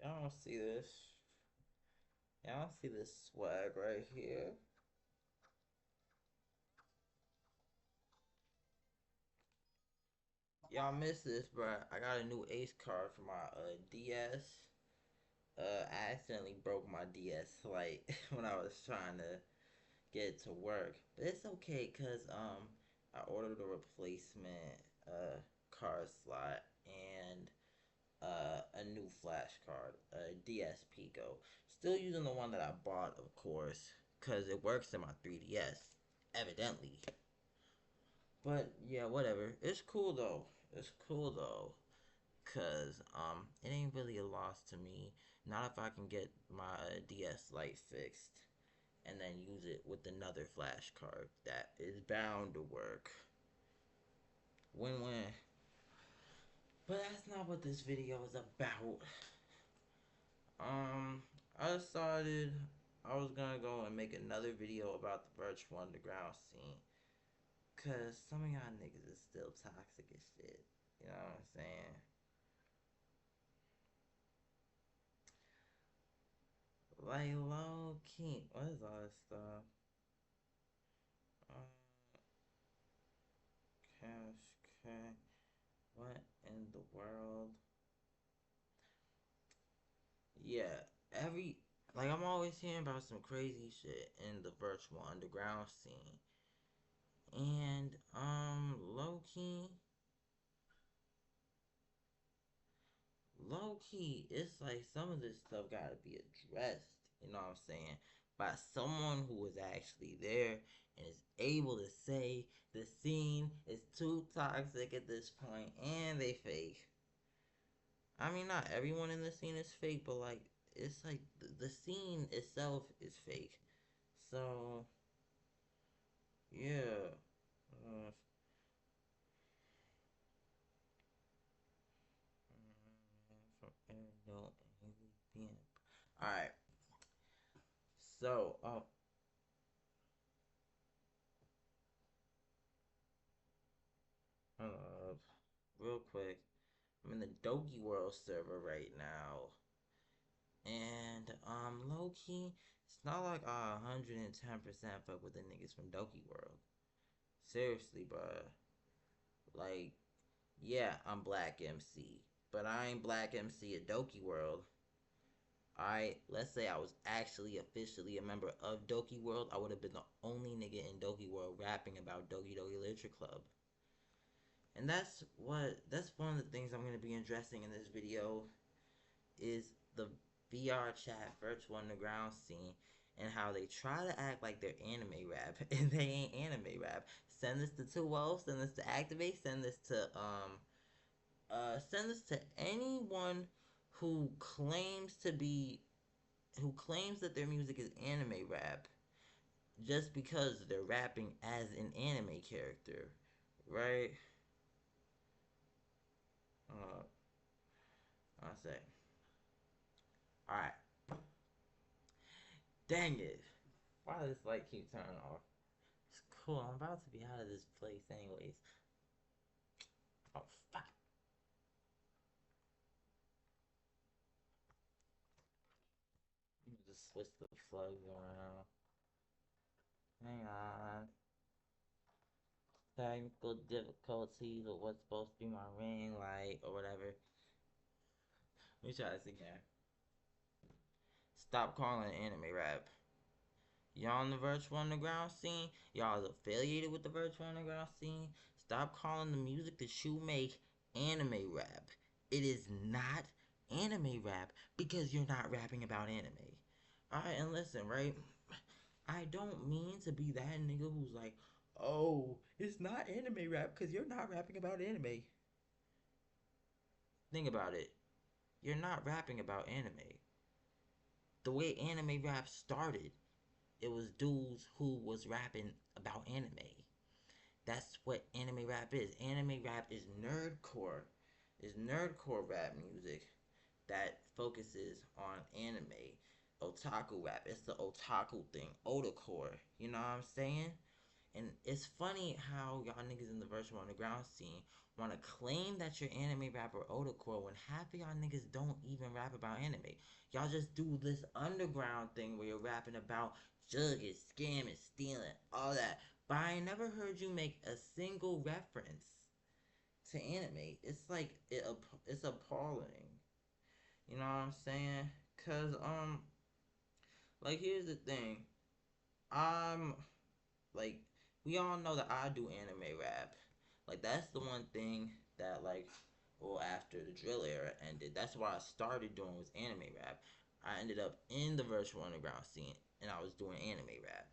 Y'all don't see this. Y'all don't see this swag right here. Y'all missed this, bruh. I got a new ace card for my DS. I accidentally broke my DS like when I was trying to get it to work. But it's okay cause I ordered a replacement card slot and a new flash card, a DS Pico. Still using the one that I bought, of course, cause it works in my 3DS, evidently. But yeah, whatever. It's cool though. It's cool though. Cause it ain't really a loss to me. Not if I can get my DS Lite fixed and then use it with another flash card that is bound to work. Win-win. But that's not what this video is about. I decided I was gonna go and make another video about the virtual underground scene. Cause some of y'all niggas is still toxic as shit. You know what I'm saying? Like low key. What is all this stuff? Uh, Cash, okay. What in the world? Yeah, I'm always hearing about some crazy shit in the virtual underground scene. And low key, it's like some of this stuff gotta be addressed, you know what I'm saying? By someone who was actually there and is able to say the scene is too toxic at this point and they fake. I mean, not everyone in the scene is fake, but like, it's like the scene itself is fake. So, yeah. Uh, Alright, so, uh, real quick, I'm in the Doki World server right now. And, low key, it's not like I 110% fuck with the niggas from Doki World. Seriously, bruh. Like, yeah, I'm Black MC. But I ain't Black MC at Doki World. Alright, let's say I was actually officially a member of Doki World. I would have been the only nigga in Doki World rapping about Doki Doki Literature Club. And that's one of the things I'm going to be addressing in this video is the vrchat virtual underground scene and how they try to act like they're anime rap and they ain't anime rap. Send this to 2 send this to Activate, send this to anyone who claims to be who claims that their music is anime rap just because they're rapping as an anime character, right? Uh, I say, all right, dang it! Why does this light keep turning off? It's cool. I'm about to be out of this place, anyways. Oh fuck! Let me just switch the plugs around. Hang on. Technical difficulties or what's supposed to be my ring light or whatever. Let me try this again. Stop calling it anime rap. Y'all in the virtual underground scene, y'all is affiliated with the virtual underground scene. Stop calling the music that you make anime rap. It is not anime rap because you're not rapping about anime. Alright, and listen, right? I don't mean to be that nigga who's like, oh, it's not anime rap because you're not rapping about anime. Think about it. You're not rapping about anime. The way anime rap started, it was dudes who was rapping about anime. That's what anime rap is. Anime rap is nerdcore. Is nerdcore rap music that focuses on anime. Otaku rap. It's the otaku thing. Otacore. You know what I'm saying? And it's funny how y'all niggas in the virtual underground scene want to claim that you're anime rapper Otacore when half of y'all niggas don't even rap about anime. Y'all just do this underground thing where you're rapping about jugging, scamming, stealing, all that. But I ain't never heard you make a single reference to anime. It's like it's appalling. You know what I'm saying? Cause like here's the thing. I'm like we all know that I do anime rap. Like that's the one thing that like well after the drill era ended, that's why I started doing was anime rap. I ended up in the virtual underground scene and I was doing anime rap.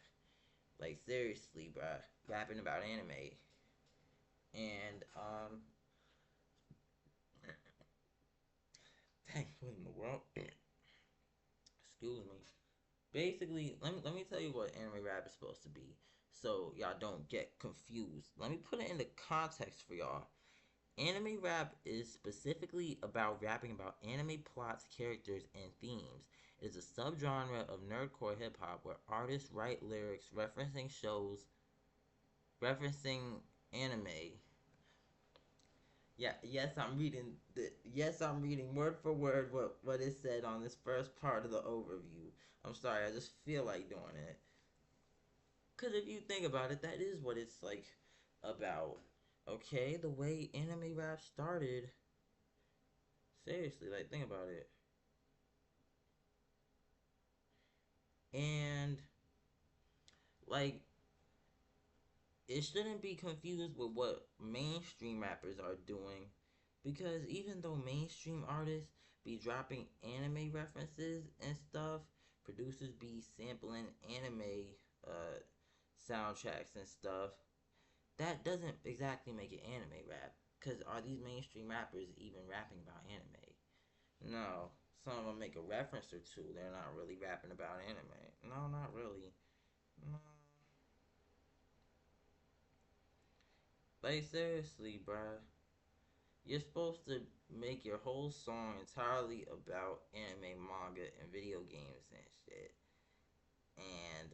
Like seriously, bruh, rapping about anime. And dang, what in the world? Excuse me. Basically, let me tell you what anime rap is supposed to be, so y'all don't get confused. Let me put it into context for y'all. Anime rap is specifically about rapping about anime plots, characters, and themes. It is a subgenre of nerdcore hip hop where artists write lyrics referencing anime. Yeah, yes, I'm reading word for word what is said on this first part of the overview. I'm sorry, I just feel like doing it. Cause if you think about it, that is what it's like about. Okay, the way anime rap started. Seriously, like think about it. And like it shouldn't be confused with what mainstream rappers are doing because even though mainstream artists be dropping anime references and stuff, producers be sampling anime uh, soundtracks and stuff, that doesn't exactly make it anime rap. Because are these mainstream rappers even rapping about anime? No. Some of them make a reference or two. They're not really rapping about anime. No, not really. No. Like, seriously, bruh. You're supposed to make your whole song entirely about anime, manga, and video games and shit. And,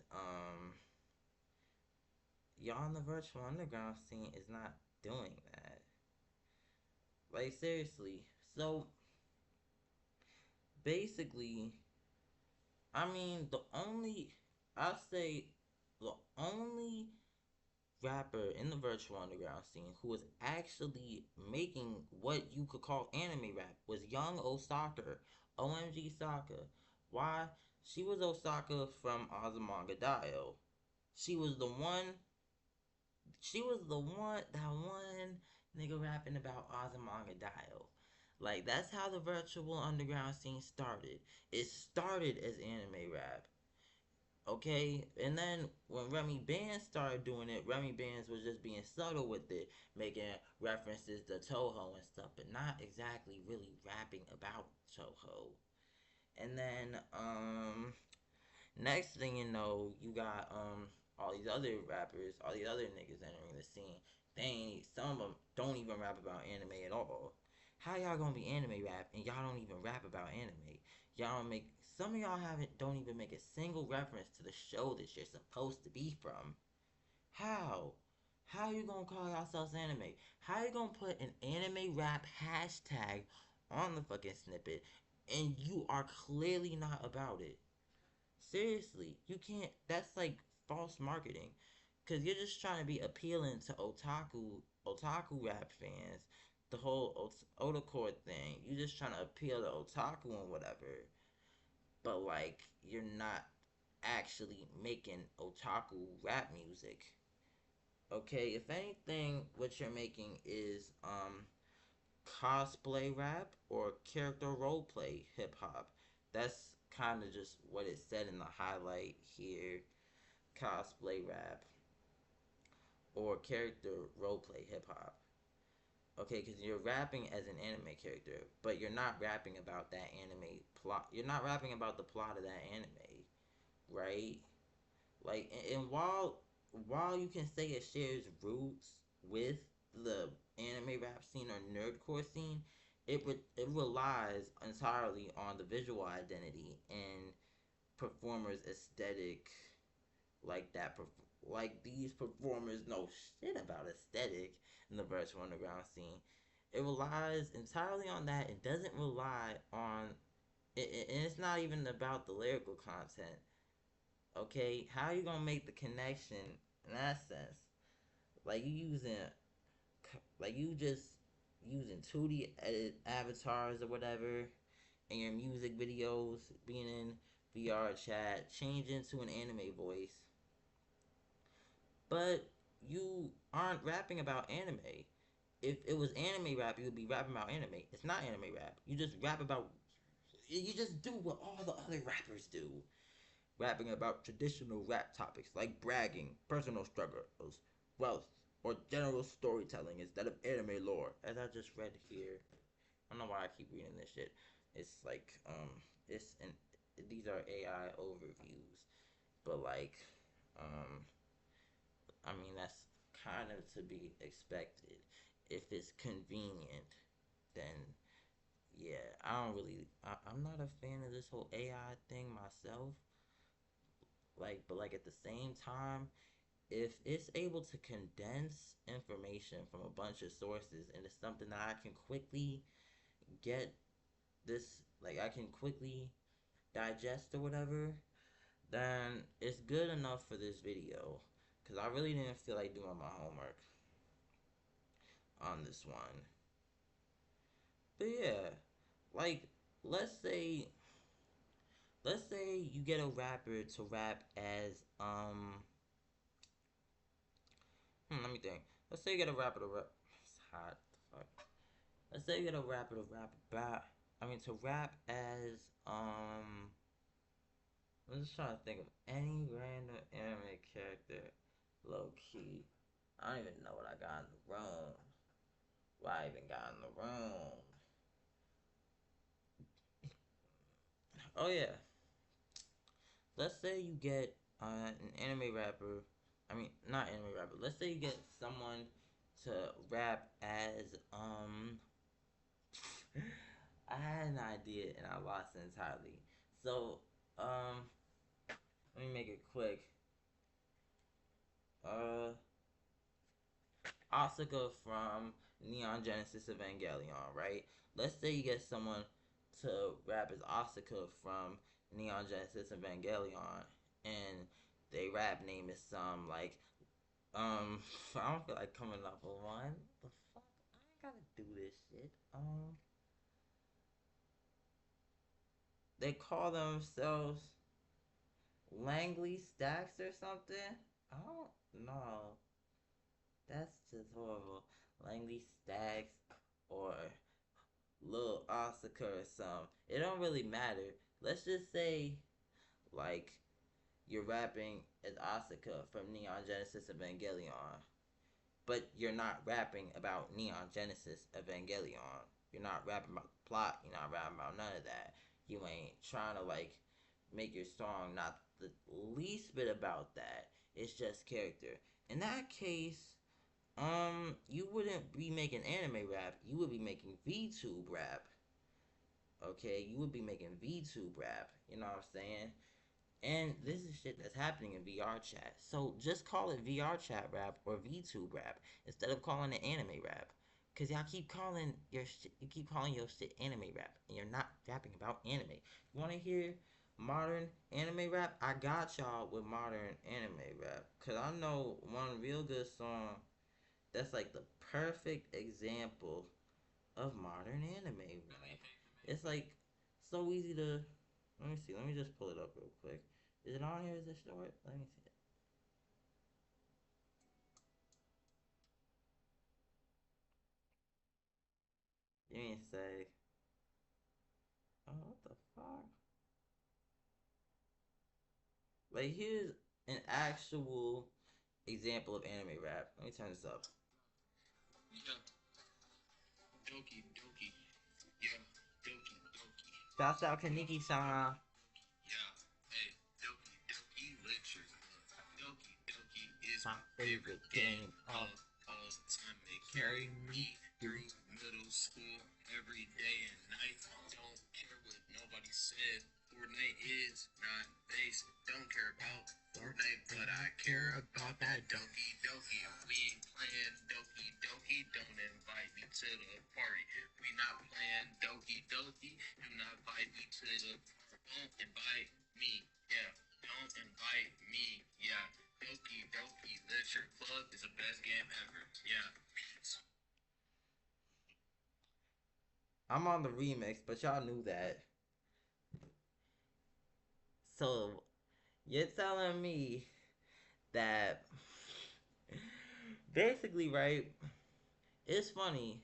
y'all in the virtual underground scene is not doing that. Like, seriously. So, basically, I mean, I'll say, the only rapper in the virtual underground scene who was actually making what you could call anime rap was young Osaka, OMG Saka. Why? She was Osaka from Azumanga Daioh. She was the one. She was the one. That one nigga rapping about Azumanga Daioh. Like that's how the virtual underground scene started. It started as anime rap. Okay, and then when Remy Bands started doing it, Remy Bands was just being subtle with it, making references to Toho and stuff, but not exactly really rapping about Toho. And then next thing you know, you got all these other rappers, all these other niggas entering the scene. They ain't some of them don't even rap about anime at all. How y'all gonna be anime rap and y'all don't even rap about anime? Y'all don't make some of y'all haven't don't even make a single reference to the show that you're supposed to be from. How? How you gonna call yourselves anime? How you gonna put an anime rap hashtag on the fucking snippet and you are clearly not about it? Seriously, you can't. That's like false marketing, cause you're just trying to be appealing to otaku rap fans. The whole otacore thing. You're just trying to appeal to otaku and whatever. But like, you're not actually making otaku rap music. Okay, if anything, what you're making is cosplay rap or character roleplay hip hop. That's kind of just what it said in the highlight here. Cosplay rap or character roleplay hip hop. Okay, because you're rapping as an anime character, but you're not rapping about that anime plot. You're not rapping about the plot of that anime, right? Like, and while you can say it shares roots with the anime rap scene or nerdcore scene, it relies entirely on the visual identity and performers' aesthetic, like that like these performers know shit about aesthetic in the virtual underground scene. It relies entirely on that. It doesn't rely on and it's not even about the lyrical content. Okay, how are you gonna make the connection in that sense? Like you using, like you just using 2D edit avatars or whatever, and your music videos being in vrchat, changing to an anime voice, but you aren't rapping about anime. If it was anime rap, you would be rapping about anime. It's not anime rap. You just rap about. You just do what all the other rappers do. Rapping about traditional rap topics like bragging, personal struggles, wealth, or general storytelling instead of anime lore. As I just read here, I don't know why I keep reading this shit. It's like it's and these are AI overviews, but like um, I mean that's kind of to be expected. If it's convenient, then yeah, I don't really. I'm not a fan of this whole AI thing myself. Like, but like at the same time, if it's able to condense information from a bunch of sources and it's something that I can quickly get this, like I can quickly digest or whatever, then it's good enough for this video. Because I really didn't feel like doing my homework on this one. But yeah, like, let's say, let's say you get a rapper to rap as, let me think. Let's say you get a rapper to rap, it's hot, fuck. Let's say you get a rapper to rap about, to rap as, I'm just trying to think of any random anime character, low key. I don't even know what I got in the room. Why I even got in the room? Oh yeah. Let's say you get an anime rapper. Not anime rapper. Let's say you get someone to rap as I had an idea and I lost it entirely. So let me make it quick. Uh, Asuka from Neon Genesis Evangelion, right? Let's say you get someone to rap as Asuka from Neon Genesis Evangelion, and they rap name is some like I don't feel like coming up with one. The fuck, I ain't gotta do this shit. They call themselves Langley Stacks or something. I don't know. That's just horrible. Langley Stacks or Lil Asuka or something. It don't really matter. Let's just say, like, you're rapping as Asuka from Neon Genesis Evangelion, but you're not rapping about Neon Genesis Evangelion. You're not rapping about the plot. You're not rapping about none of that. You ain't trying to, like, make your song not the least bit about that. It's just character. In that case, you wouldn't be making anime rap. You would be making VTube rap. Okay, you would be making VTube rap. You know what I'm saying? And this is shit that's happening in vrchat. So just call it vrchat rap or VTube rap instead of calling it anime rap. Cause y'all keep calling your shit, you keep calling your shit anime rap, and you're not rapping about anime. You wanna hear modern anime rap? I got y'all with modern anime rap. Cause I know one real good song that's like the perfect example of modern anime rap. It's like so easy to. Let me see. Let me just pull it up real quick. Is it on here? Is it short? Let me see it. Give me a sec. Oh, what the fuck? Like, here's an actual example of anime rap. Let me turn this up. Yeah, Doki, Doki. Yeah, Doki, Doki. Shouts out Kaniki-san. Yeah, hey, Doki, Doki, lectures. Doki, Doki is my favorite game of all time. They carry me through middle school every day and night. Don't care what nobody said. Fortnite is not base. Don't care about Fortnite, but I care about that Doki Doki. We ain't playing Doki Doki. Don't invite me to the party. We not playing Doki Doki. Do not invite me to the party. Don't invite me. Yeah. Don't invite me. Yeah. Doki Doki Literature Club is the best game ever. Yeah. I'm on the remix, but y'all knew that. So you're telling me that basically, right? It's funny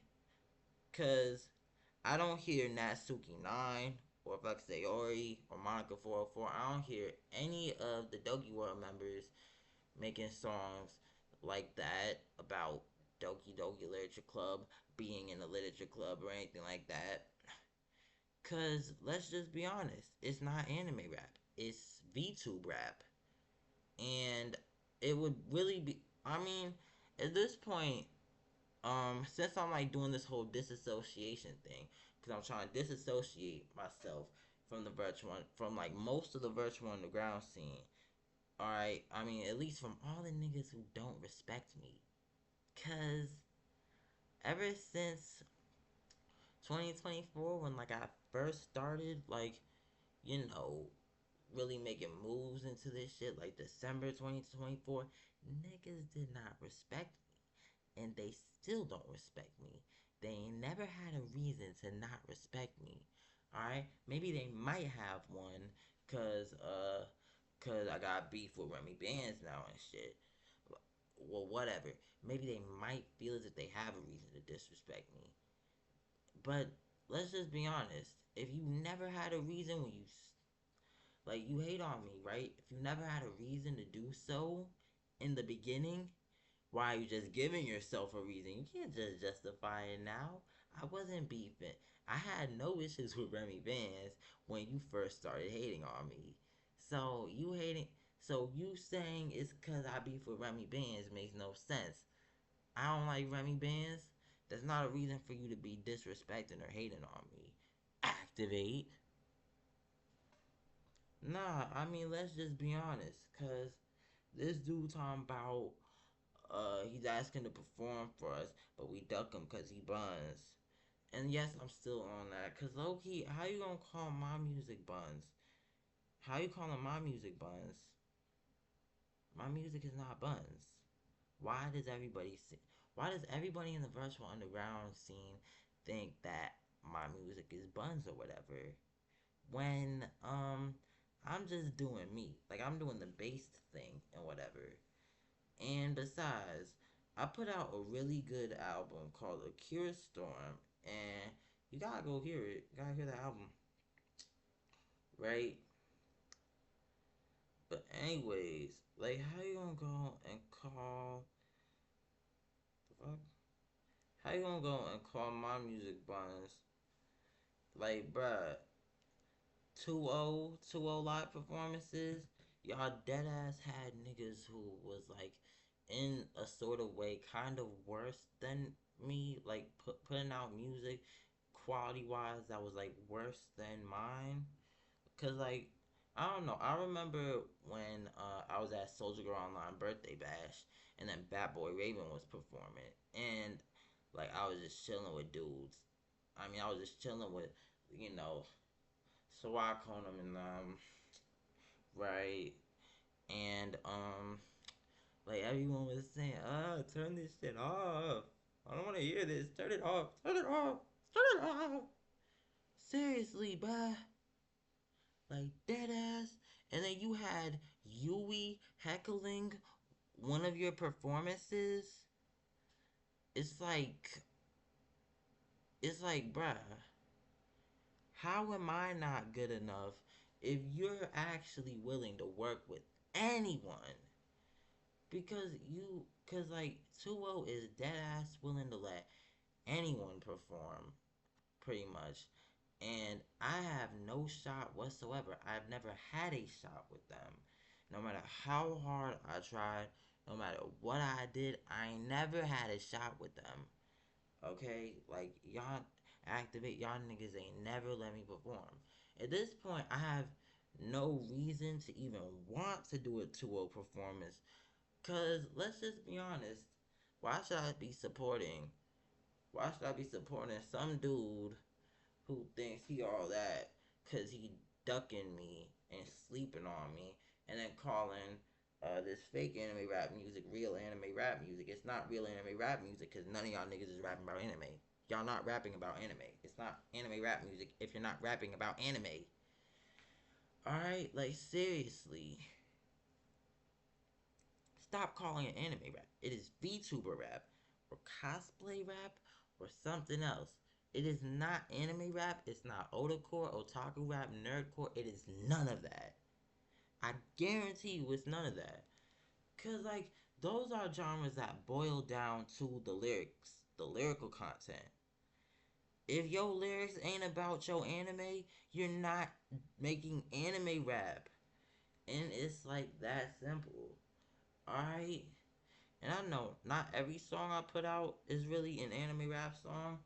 because I don't hear Natsuki 9 or Flex Sayori or Monica 404. I don't hear any of the Doki World members making songs like that about Doki Doki Literature Club being in a literature club or anything like that. Cause let's just be honest, it's not anime rap. It's VTube rap. And it would really be I mean, at this point, since I'm like doing this whole disassociation thing, because I'm trying to disassociate myself from the virtual from like most of the virtual underground scene. Alright, I mean at least from all the niggas who don't respect me. Cause ever since 2024 when like I first started like, you know, really making moves into this shit like December 2024, niggas did not respect me. And they still don't respect me. They ain't never had a reason to not respect me. Alright? Maybe they might have one cause I got beef with Remy Bands now and shit. Well, whatever. Maybe they might feel as if they have a reason to disrespect me. But let's just be honest. If you never had a reason when you like you hate on me, right? If you never had a reason to do so in the beginning, why are you just giving yourself a reason? You can't just justify it now. I wasn't beefing. I had no issues with Remy Vance when you first started hating on me. So you hating so you saying it's cause I beef with Remy Bands makes no sense. I don't like Remy Bands. That's not a reason for you to be disrespecting or hating on me. Activate. Nah, I mean let's just be honest, cause this dude talking about he's asking to perform for us, but we duck him cause he buns. And yes, I'm still on that, cause low key, how you gonna call my music buns? How you calling my music buns? My music is not buns. Why does everybody why does everybody in the virtual underground scene think that my music is buns or whatever? When I'm just doing me. Like I'm doing the bass thing and whatever. And besides, I put out a really good album called A Cure Storm, and you gotta go hear it. You gotta hear the album, right? But anyways, like how you gonna go and call the fuck? How you gonna go and call my music buns? Like, bruh, 2-0 live performances. Y'all dead ass had niggas who was like in a sort of way kind of worse than me, like putting out music quality wise that was like worse than mine. Cause like I don't know. I remember when I was at Soldier Girl Online birthday bash, and then Bad Boy Raven was performing, and like I was just chilling with dudes. I mean, I was just chilling with, you know, Swag on them and right, and like everyone was saying, turn this shit off. I don't want to hear this. Turn it off. Turn it off. Turn it off. Seriously, bruh. Like dead ass. And then you had Yui heckling one of your performances. It's like, it's like, bruh. How am I not good enough if you're actually willing to work with anyone? Cause like 2-0 is dead ass willing to let anyone perform, pretty much. And I have no shot whatsoever. I've never had a shot with them. No matter how hard I tried, no matter what I did, I never had a shot with them. Okay, like y'all activate, y'all niggas ain't never let me perform. At this point, I have no reason to even want to do a 2-0 performance. Cause let's just be honest, why should I be supporting? Why should I be supporting some dude who thinks he all that? Cause he ducking me and sleeping on me, and then calling this fake anime rap music real anime rap music. It's not real anime rap music because none of y'all niggas is rapping about anime. Y'all not rapping about anime. It's not anime rap music if you're not rapping about anime. Alright, like seriously. Stop calling it anime rap. It is VTuber rap, or cosplay rap, or something else. It is not anime rap. It's not otacore, otaku rap, nerdcore. It is none of that. I guarantee you it's none of that. Cause like those are genres that boil down to the lyrics, the lyrical content. If your lyrics ain't about your anime, you're not making anime rap. And it's like that simple. Alright? And I know not every song I put out is really an anime rap song.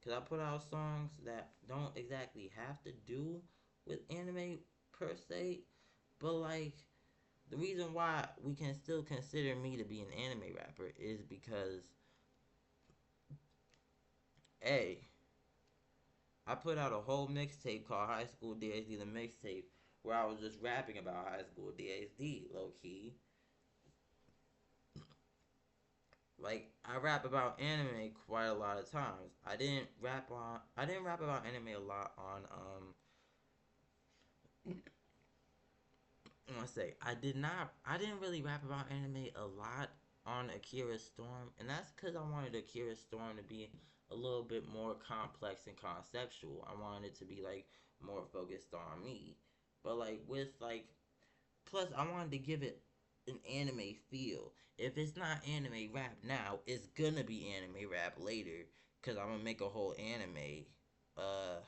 Cause I put out songs that don't exactly have to do with anime per se. But like the reason why we can still consider me to be an anime rapper is because A, I put out a whole mixtape called High School DxD the mixtape where I was just rapping about high school DxD low key. Like I rap about anime quite a lot of times. I didn't rap about anime a lot on I want to say I didn't really rap about anime a lot on Akira Storm, and that's because I wanted Akira Storm to be a little bit more complex and conceptual. I wanted it to be like more focused on me. But like with like plus I wanted to give it an anime feel. If it's not anime rap now, it's gonna be anime rap later. Cause I'm gonna make a whole anime uh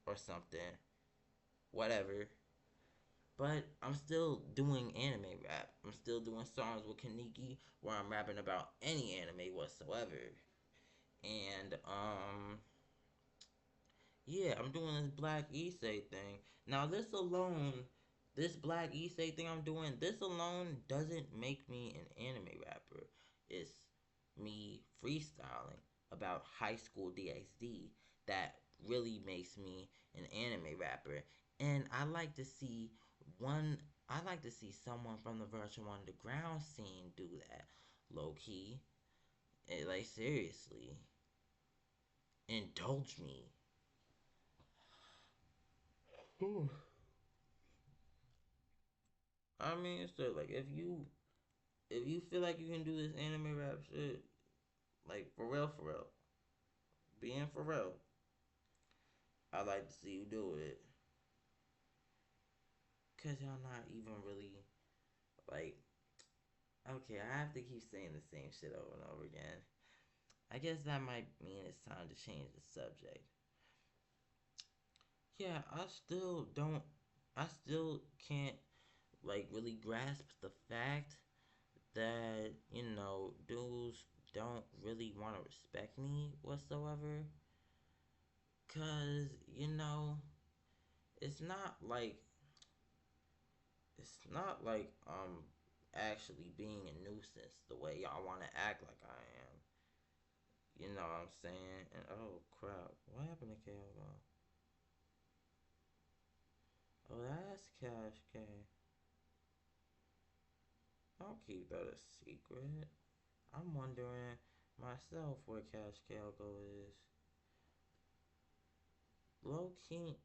or something. Whatever. But I'm still doing anime rap. I'm still doing songs with Kaneki where I'm rapping about any anime whatsoever. And yeah, I'm doing this Black Issei thing. Now this Black Issei thing I'm doing, this alone doesn't make me an anime rapper. It's me freestyling about high school DxD that really makes me an anime rapper. And one I like to see someone from the virtual underground scene do that. Low key. Like seriously. Indulge me. I mean, so like if you feel like you can do this anime rap shit, like for real, being for real, I'd like to see you do it. Cause y'all not even really like okay, I have to keep saying the same shit over and over again. I guess that might mean it's time to change the subject. Yeah, I still can't like really grasp the fact that, dudes don't really want to respect me whatsoever. Cause, it's not like actually being a nuisance the way y'all wanna act like I am. You know what I'm saying? And oh crap, what happened to KO? Oh, that's Cash K. Don't keep that a secret. I'm wondering myself where Cash Calgo is. Low key.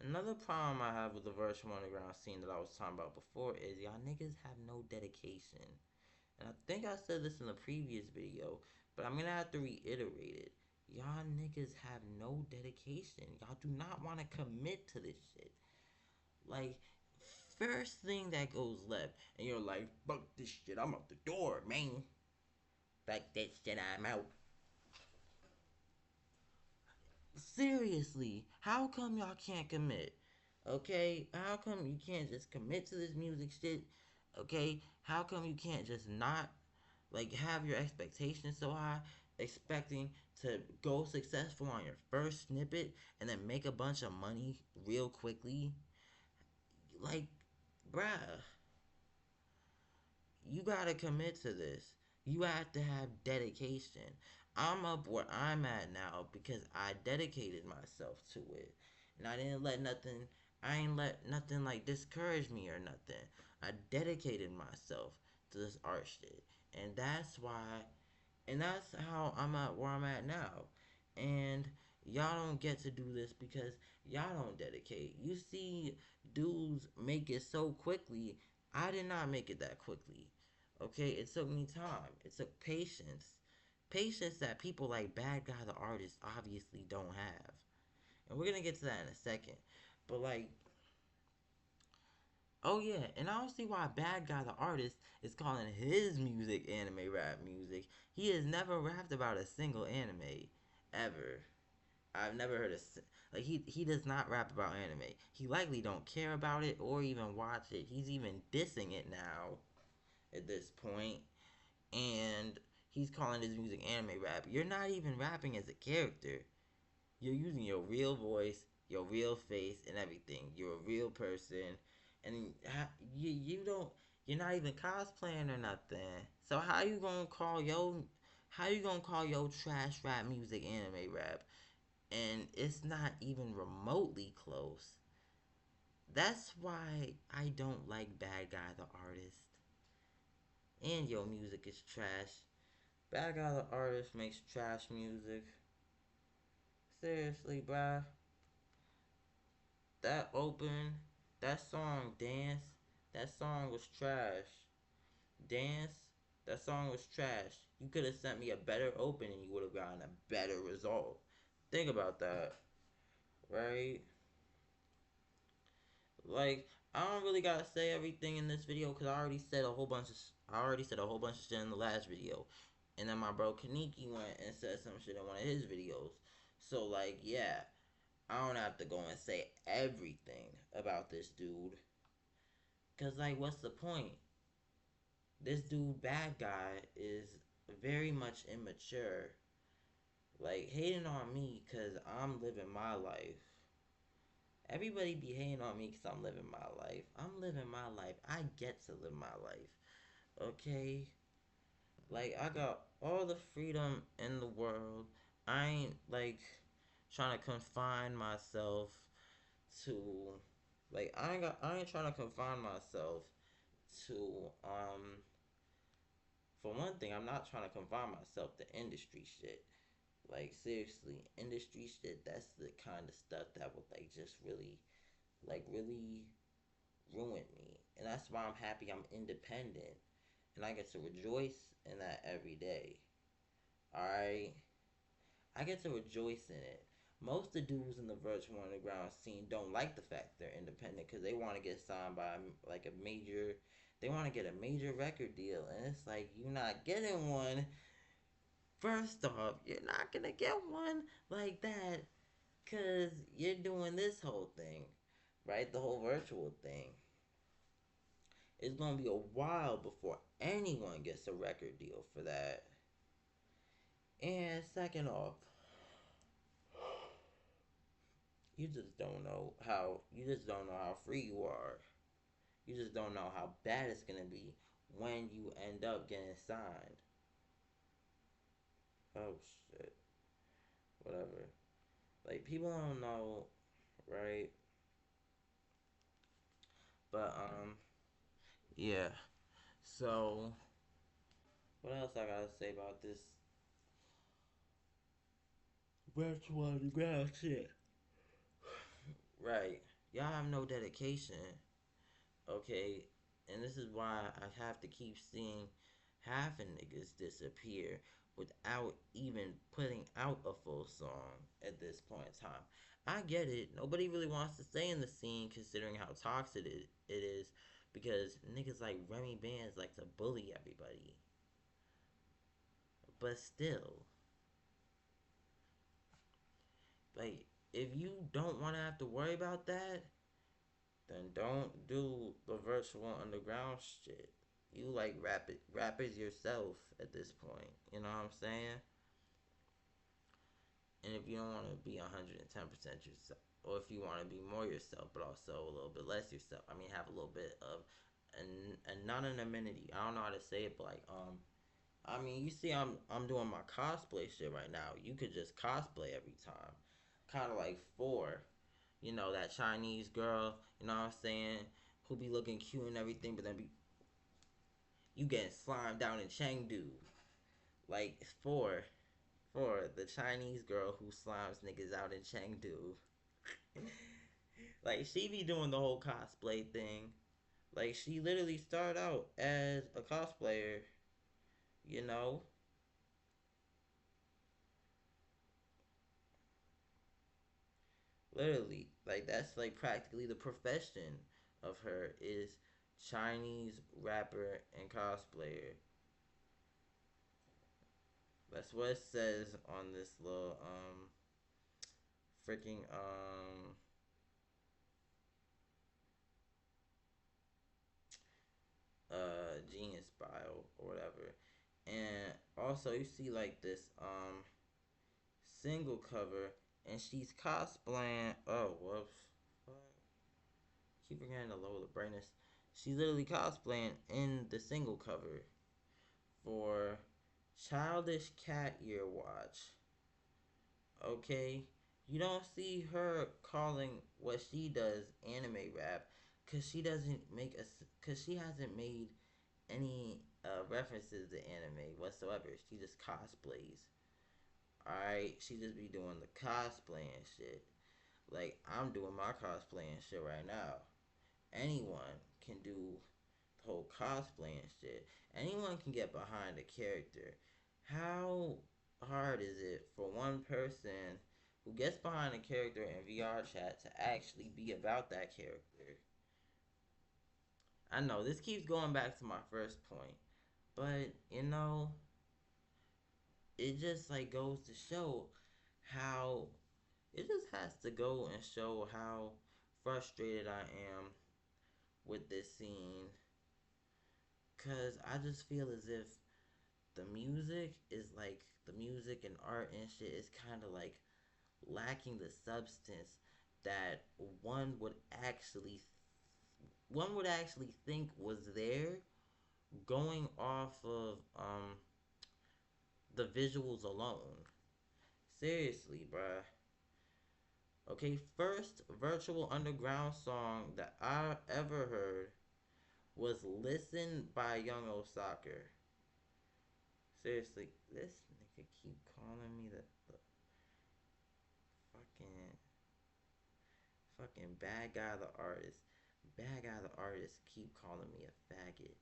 Another problem I have with the virtual underground scene that I was talking about before is y'all niggas have no dedication. And I think I said this in the previous video, but I'm gonna have to reiterate it. Y'all niggas have no dedication. Y'all do not want to commit to this shit. Like, first thing that goes left, and you're like, fuck this shit, I'm out the door, man. Fuck that shit, I'm out. Seriously, how come y'all can't commit? Okay, how come you can't just commit to this music shit? Okay, how come you can't just not like have your expectations so high? expecting to go successful on your first snippet and then make a bunch of money real quickly. Like, bruh, you gotta commit to this. You have to have dedication. I'm up where I'm at now because I dedicated myself to it. And I didn't let nothing, I ain't let nothing like discourage me or nothing. I dedicated myself to this art shit. And that's why, and that's how I'm at where I'm at now. And y'all don't get to do this because y'all don't dedicate. You see dudes make it so quickly. I did not make it that quickly. Okay, it took me time. It took patience. Patience that people like Bad Guy the Artist obviously don't have. And we're gonna get to that in a second. But like, oh yeah, and I don't see why Bad Guy the Artist is calling his music anime rap music. He has never rapped about a single anime. Ever. I've never heard of like he does not rap about anime. He likely don't care about it or even watch it. He's even dissing it now at this point, and he's calling his music anime rap. You're not even rapping as a character. You're using your real voice, your real face, and everything. You're a real person, and you don't. You're not even cosplaying or nothing. So how you gonna call your trash rap music anime rap? And it's not even remotely close. That's why I don't like Bad Guy the Artist. And your music is trash. Bad Guy the Artist makes trash music. Seriously, bruh. That open, that song, Dance, that song was trash. Dance, that song was trash. You could have sent me a better open and you would have gotten a better result. Think about that, right? Like, I don't really gotta say everything in this video because I already said a whole bunch of shit in the last video. And then my bro Kaneki went and said some shit in one of his videos. So like, yeah, I don't have to go and say everything about this dude. Cause like, what's the point? This dude, Bad Guy, is very much immature. Like, hating on me cause I'm living my life. Everybody be hating on me because I'm living my life. I'm living my life. I get to live my life. Okay? Like, I got all the freedom in the world. I ain't, like, trying to confine myself to. Like, I ain't trying to confine myself to, for one thing, I'm not trying to confine myself to industry shit. Like, seriously, industry shit, that's the kind of stuff that would, like, just really, like, really ruined me. And that's why I'm happy I'm independent. And I get to rejoice in that every day. Alright? I get to rejoice in it. Most of the dudes in the virtual underground scene don't like the fact they're independent because they want to get signed by like a major, they want to get a major record deal. And it's like, you're not getting one. First off, you're not going to get one like that because you're doing this whole thing, right? The whole virtual thing. It's gonna be a while before anyone gets a record deal for that. And second off, you just don't know how free you are. You just don't know how bad it's gonna be when you end up getting signed. Oh shit. Whatever. Like people don't know, right? But yeah. So what else I gotta say about this virtual underground shit? Right. Y'all have no dedication. Okay, and this is why I have to keep seeing half of niggas disappear without even putting out a full song at this point in time. I get it. Nobody really wants to stay in the scene considering how toxic it is because niggas like Remy Bands like to bully everybody. But still, like, if you don't want to have to worry about that, then don't do the virtual underground shit. You like rappers yourself at this point. You know what I'm saying? And if you don't want to be 110% yourself, or if you want to be more yourself, but also a little bit less yourself, I mean, have a little bit of a non-anonymity. I don't know how to say it, but like, I mean, you see, I'm doing my cosplay shit right now. You could just cosplay every time, kind of like four, you know, that Chinese girl. You know what I'm saying? Who be looking cute and everything, but then be you getting slimed down in Chengdu. Like for the Chinese girl who slimes niggas out in Chengdu. Like she be doing the whole cosplay thing. Like she literally started out as a cosplayer, you know? Literally. Like that's like practically the profession of her is Chinese rapper and cosplayer. That's what it says on this little freaking genius bio or whatever. And also you see like this single cover and she's cosplaying. Oh whoops. Keep forgetting to lower the brightness. She's literally cosplaying in the single cover for Childish Cat Ear Watch. Okay? You don't see her calling what she does anime rap because she doesn't make a because she hasn't made any references to anime whatsoever. She just cosplays. Alright, she just be doing the cosplaying shit. Like I'm doing my cosplaying shit right now. Anyone can do the whole cosplaying shit. Anyone can get behind a character. How hard is it for one person who gets behind a character in VRchat to actually be about that character? I know this keeps going back to my first point, but you know, it just like goes to show how it just has to go and show how frustrated I am with this scene, cuz I just feel as if the music is like the music and art and shit is kind of like lacking the substance that one would actually one would actually think was there going off of the visuals alone. Seriously, bruh. Okay, first virtual underground song that I ever heard was Listen by Young Osaka. Seriously, this nigga keep calling me the fucking bad guy the artist. Bad guy the artist keep calling me a faggot.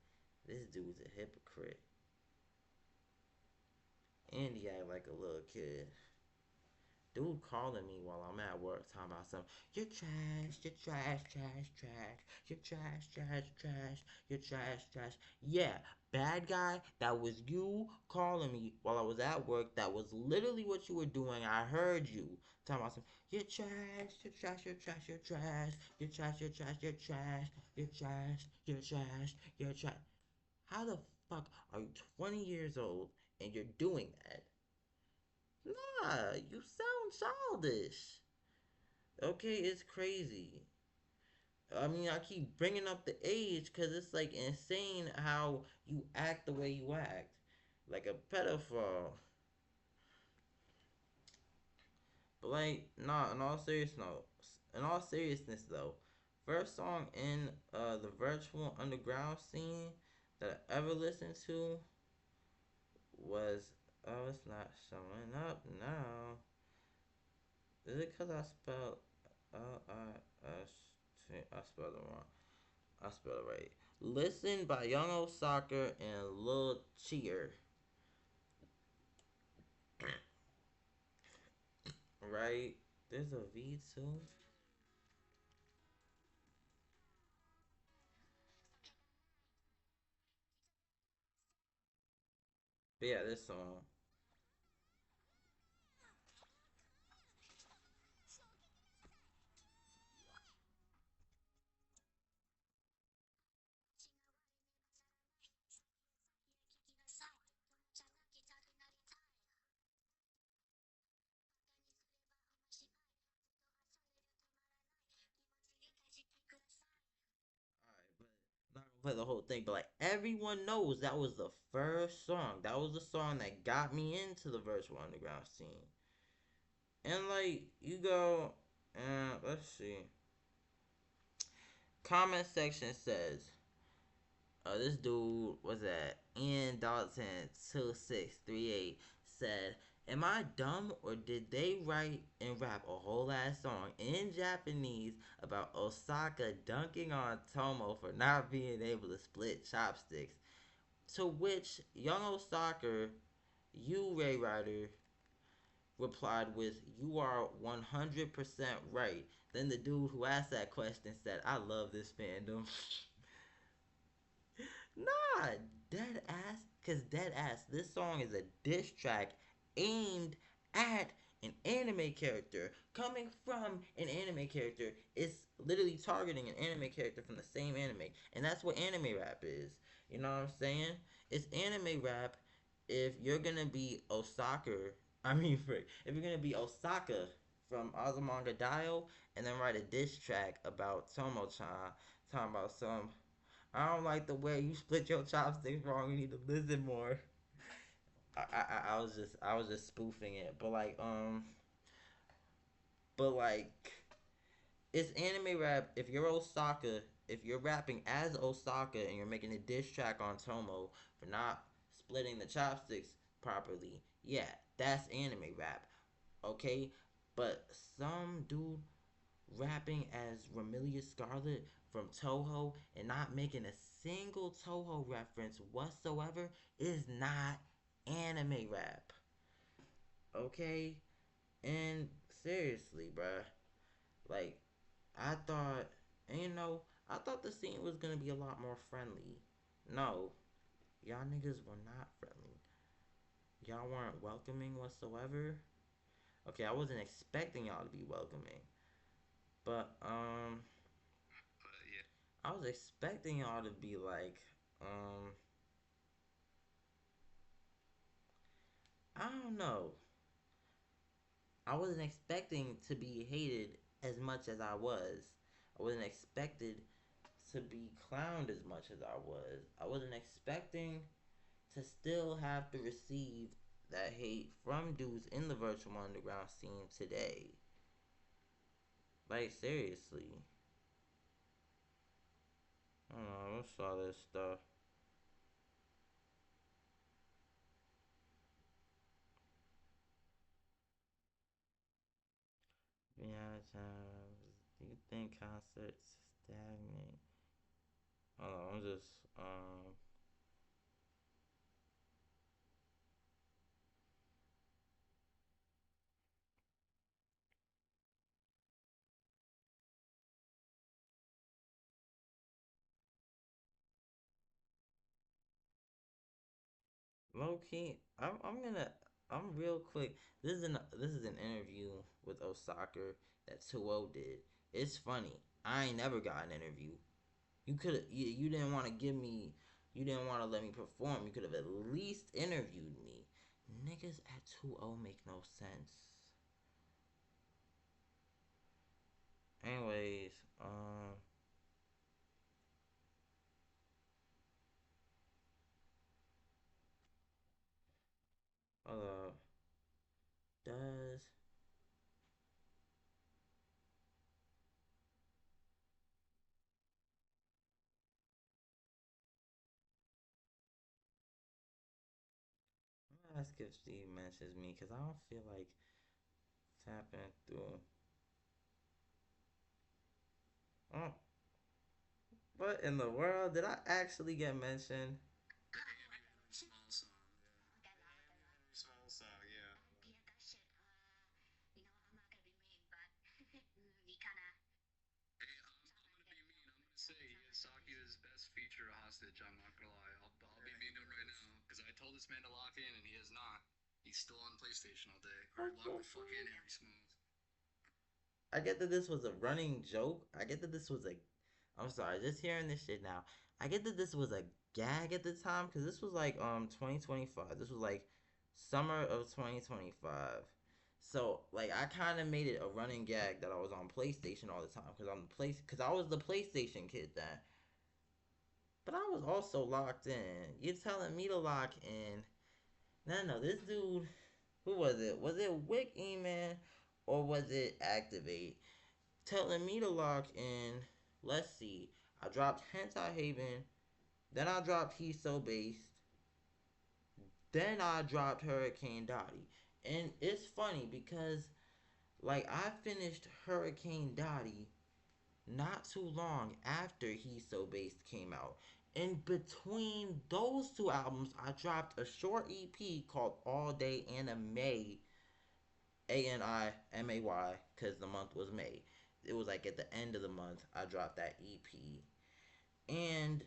This dude's a hypocrite. And he act like a little kid. Dude calling me while I'm at work talking about something. You're trash, you're trash, trash, trash. You're trash, trash, trash. You're trash, trash. Yeah, bad guy, that was you calling me while I was at work. That was literally what you were doing. I heard you talking about something. You're trash, you're trash, you're trash, you're trash. You're trash, you're trash, you're trash. You're trash, you're trash, you're trash. How the fuck are you 20 years old and you're doing that? Nah, you sound childish. Okay, it's crazy. I mean, I keep bringing up the age because it's like insane how you act the way you act. Like a pedophile. But like, nah, in all seriousness though, first song in the virtual underground scene that I ever listened to was oh, it's not showing up now. Is it because I spelled I spelled it wrong. I spelled it right. Listen by Young Osaka and Lil Cheer. Right? There's a V too. But yeah, this song. play the whole thing, but like everyone knows that was the first song. That was the song that got me into the virtual underground scene. And like you go, let's see. Comment section says, this dude was at Ian Dalton 2638 said, "Am I dumb or did they write and rap a whole ass song in Japanese about Osaka dunking on Tomo for not being able to split chopsticks?" To which young Osaka, you Ray Rider, replied with, "You are 100% right." Then the dude who asked that question said, "I love this fandom." Nah, dead ass. Cause dead ass, this song is a diss track aimed at an anime character. Coming from an anime character, it's literally targeting an anime character from the same anime. And that's what anime rap is. You know what I'm saying? It's anime rap if you're gonna be Osaka. I mean, frick, if you're gonna be Osaka from Azumanga Daioh and then write a diss track about Tomo-chan, talking about some, "I don't like the way you split your chopsticks wrong. You need to listen more." I was just spoofing it, but like it's anime rap. If you're Osaka, if you're rapping as Osaka and you're making a diss track on Tomo for not splitting the chopsticks properly, yeah, that's anime rap. Okay, but some dude rapping as Romelia Scarlet from Toho and not making a single Toho reference whatsoever is not anime rap. Okay? And seriously, bruh. Like, I thought, and I thought the scene was gonna be a lot more friendly. No, y'all niggas were not friendly. Y'all weren't welcoming whatsoever. Okay, I wasn't expecting y'all to be welcoming. But, Yeah. I was expecting y'all to be like, um, I don't know. I wasn't expecting to be hated as much as I was. I wasn't expected to be clowned as much as I was. I wasn't expecting to still have to receive that hate from dudes in the virtual underground scene today. Like, seriously. I don't know. I saw this stuff. Yeah, do you think concerts stagnate? Hold on, I'm just low key. I'm real quick. This is an interview with Osaka that 2 did. It's funny. I ain't never got an interview. You didn't want to give me. You didn't want to let me perform. You could have at least interviewed me. Niggas at 2 make no sense. Anyways, hold up. Does I'm gonna ask if Steve mentions me because I don't feel like tapping through. Oh, what in the world? Did I actually get mentioned? Small song, yeah. Small song, yeah. Hey, I'm gonna be mean. I'm gonna say he is Sakuya's best feature hostage. I'm not gonna lie. I'll be mean to him right now because I told this man to lock in and he has not. He's still on PlayStation all day. Or What lock the the fuck in, fuck? Harry Smalls. I get that this was a running joke. I get that this was a. I'm sorry, just hearing this shit now. I get that this was a gag at the time because this was like 2025. This was like summer of 2025. So like I kind of made it a running gag that I was on PlayStation all the time because I'm the place because I was the PlayStation kid then. But I was also locked in. You're telling me to lock in. No, no, this dude, who was it? Was it Wick E-Man or was it Activate? Telling me to lock in. Let's see. I dropped Hentai Haven. Then I dropped He's So Based. Then I dropped Hurricane Dotty. And it's funny because, like, I finished Hurricane Dotty not too long after He's So Based came out. In between those two albums, I dropped a short EP called All Day Anime, Animay, because the month was May. It was like at the end of the month, I dropped that EP. And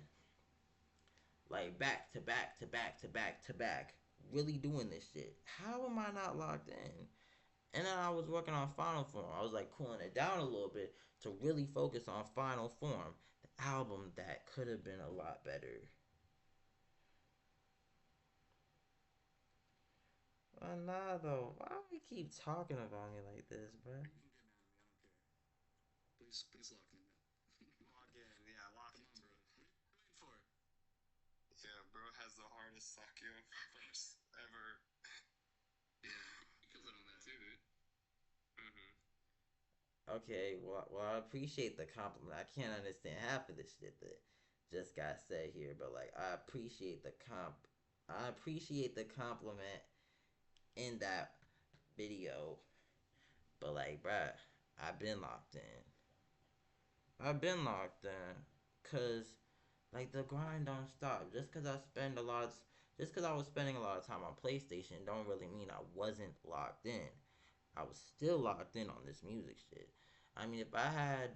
like back to back to back to back to back, really doing this shit. How am I not locked in? And then I was working on Final Form. I was like cooling it down a little bit to really focus on Final Form, the album that could have been a lot better. Nah, though. Why do we keep talking about me like this, bro? You can get mad at me. I don't care. Please lock in. Log in. Yeah, lock in, bro. What are you waiting for? Yeah, bro has the hardest Sakyo verse ever. Yeah, you killed it on that too, dude. Mm-hmm. Okay, well, I appreciate the compliment. I can't understand half of the shit that just got said here, but like, I appreciate the comp. I appreciate the compliment in that video, but like, bruh, I've been locked in. I've been locked in, cause like the grind don't stop. Just cause I was spending a lot of time on PlayStation, don't really mean I wasn't locked in. I was still locked in on this music shit. I mean, if I had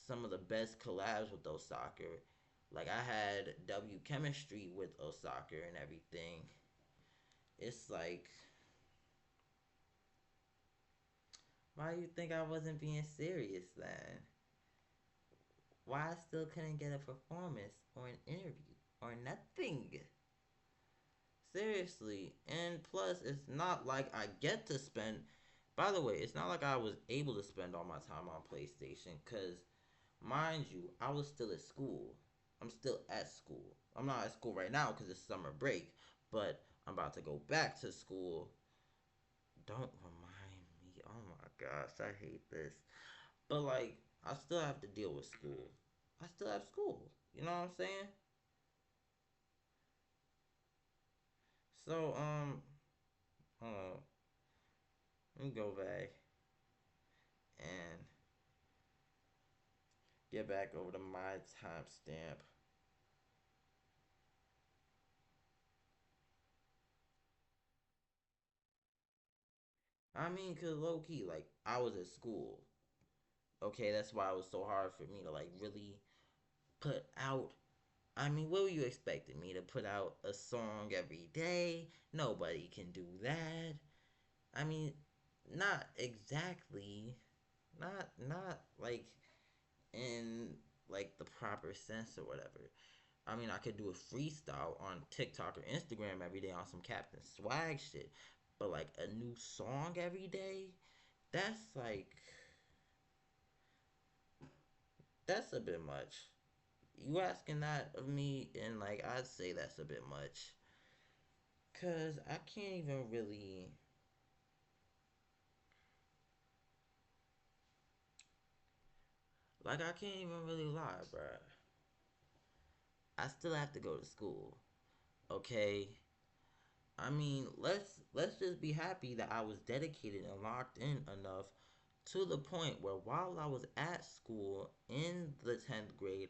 some of the best collabs with Osaka, like I had W Chemistry with Osaka and everything, it's like, why do you think I wasn't being serious then? Why I still couldn't get a performance or an interview or nothing? Seriously. And plus, it's not like I get to spend. By the way, it's not like I was able to spend all my time on PlayStation, because, mind you, I was still at school. I'm still at school. I'm not at school right now because it's summer break, but I'm about to go back to school. Don't remind me. Oh my gosh, I hate this. But, like, I still have to deal with school. I still have school. You know what I'm saying? So, hold on. Let me go back and get back over to my timestamp. I mean, cause low key, like I was at school. Okay, that's why it was so hard for me to like really put out. I mean, what were you expecting me to put out a song every day? Nobody can do that. I mean, not exactly. Not like in like the proper sense or whatever. I mean, I could do a freestyle on TikTok or Instagram every day on some Captain Swag shit, but like a new song every day, that's like that's a bit much. You asking that of me, and like I'd say that's a bit much, cause I can't even really like I can't even really lie, bruh. I still have to go to school. Okay, I mean, let's just be happy that I was dedicated and locked in enough to the point where while I was at school in the 10th grade,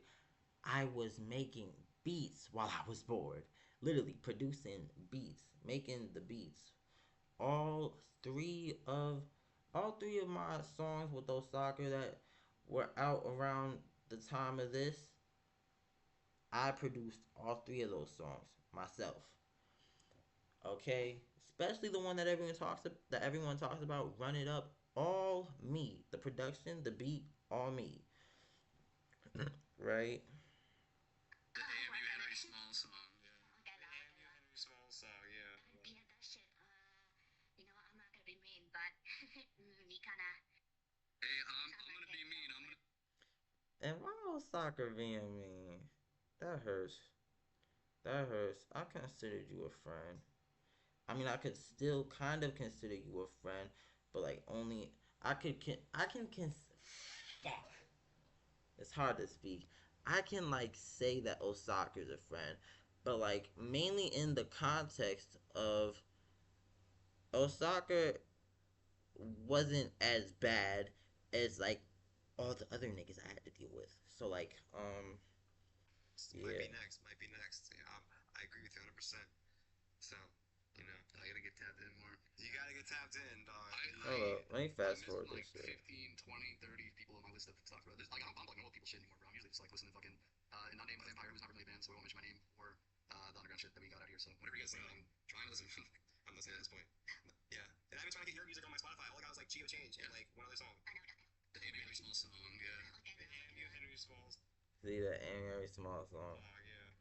I was making beats while I was bored. Literally producing beats, making the beats. All three of all three of my songs with those soccer that were out around the time of this, I produced all three of those songs myself. Okay, especially the one that everyone talks about. Run it up, all me. The production, the beat, all me. Right? The AMU Henry Small song, yeah. The AMU Henry Small song, yeah. Hey, I'm gonna be mean. I'm gonna. And why was soccer being mean? That hurts. That hurts. I considered you a friend. I mean, I could still kind of consider you a friend, but like only I can fuck. It's hard to speak. I can like say that Osaka's a friend, but like mainly in the context of Osaka wasn't as bad as like all the other niggas I had to deal with. So like Might yeah. be next. Might be next. Yeah, I agree with you 100%. So, I gotta get tapped in more. You gotta get tapped in, dog. Hold up, let me I fast missed forward like this shit. 15, 20, 30 people on my list of stuff, bro. There's, like, I'm like, no people shit anymore, bro. I'm usually just like listening to fucking, and not Name of Empire, who's not really a band, so we won't mention my name, or the underground shit that we got out here. So, whatever you guys think, I'm trying to listen. I'm listening at this point. Yeah. And I've been trying to get your music on my Spotify. All I got was like Geo Change and like one other song. The Amy Henry Small song, yeah. The Amy Henry Smalls. See that very small song. Oh, yeah.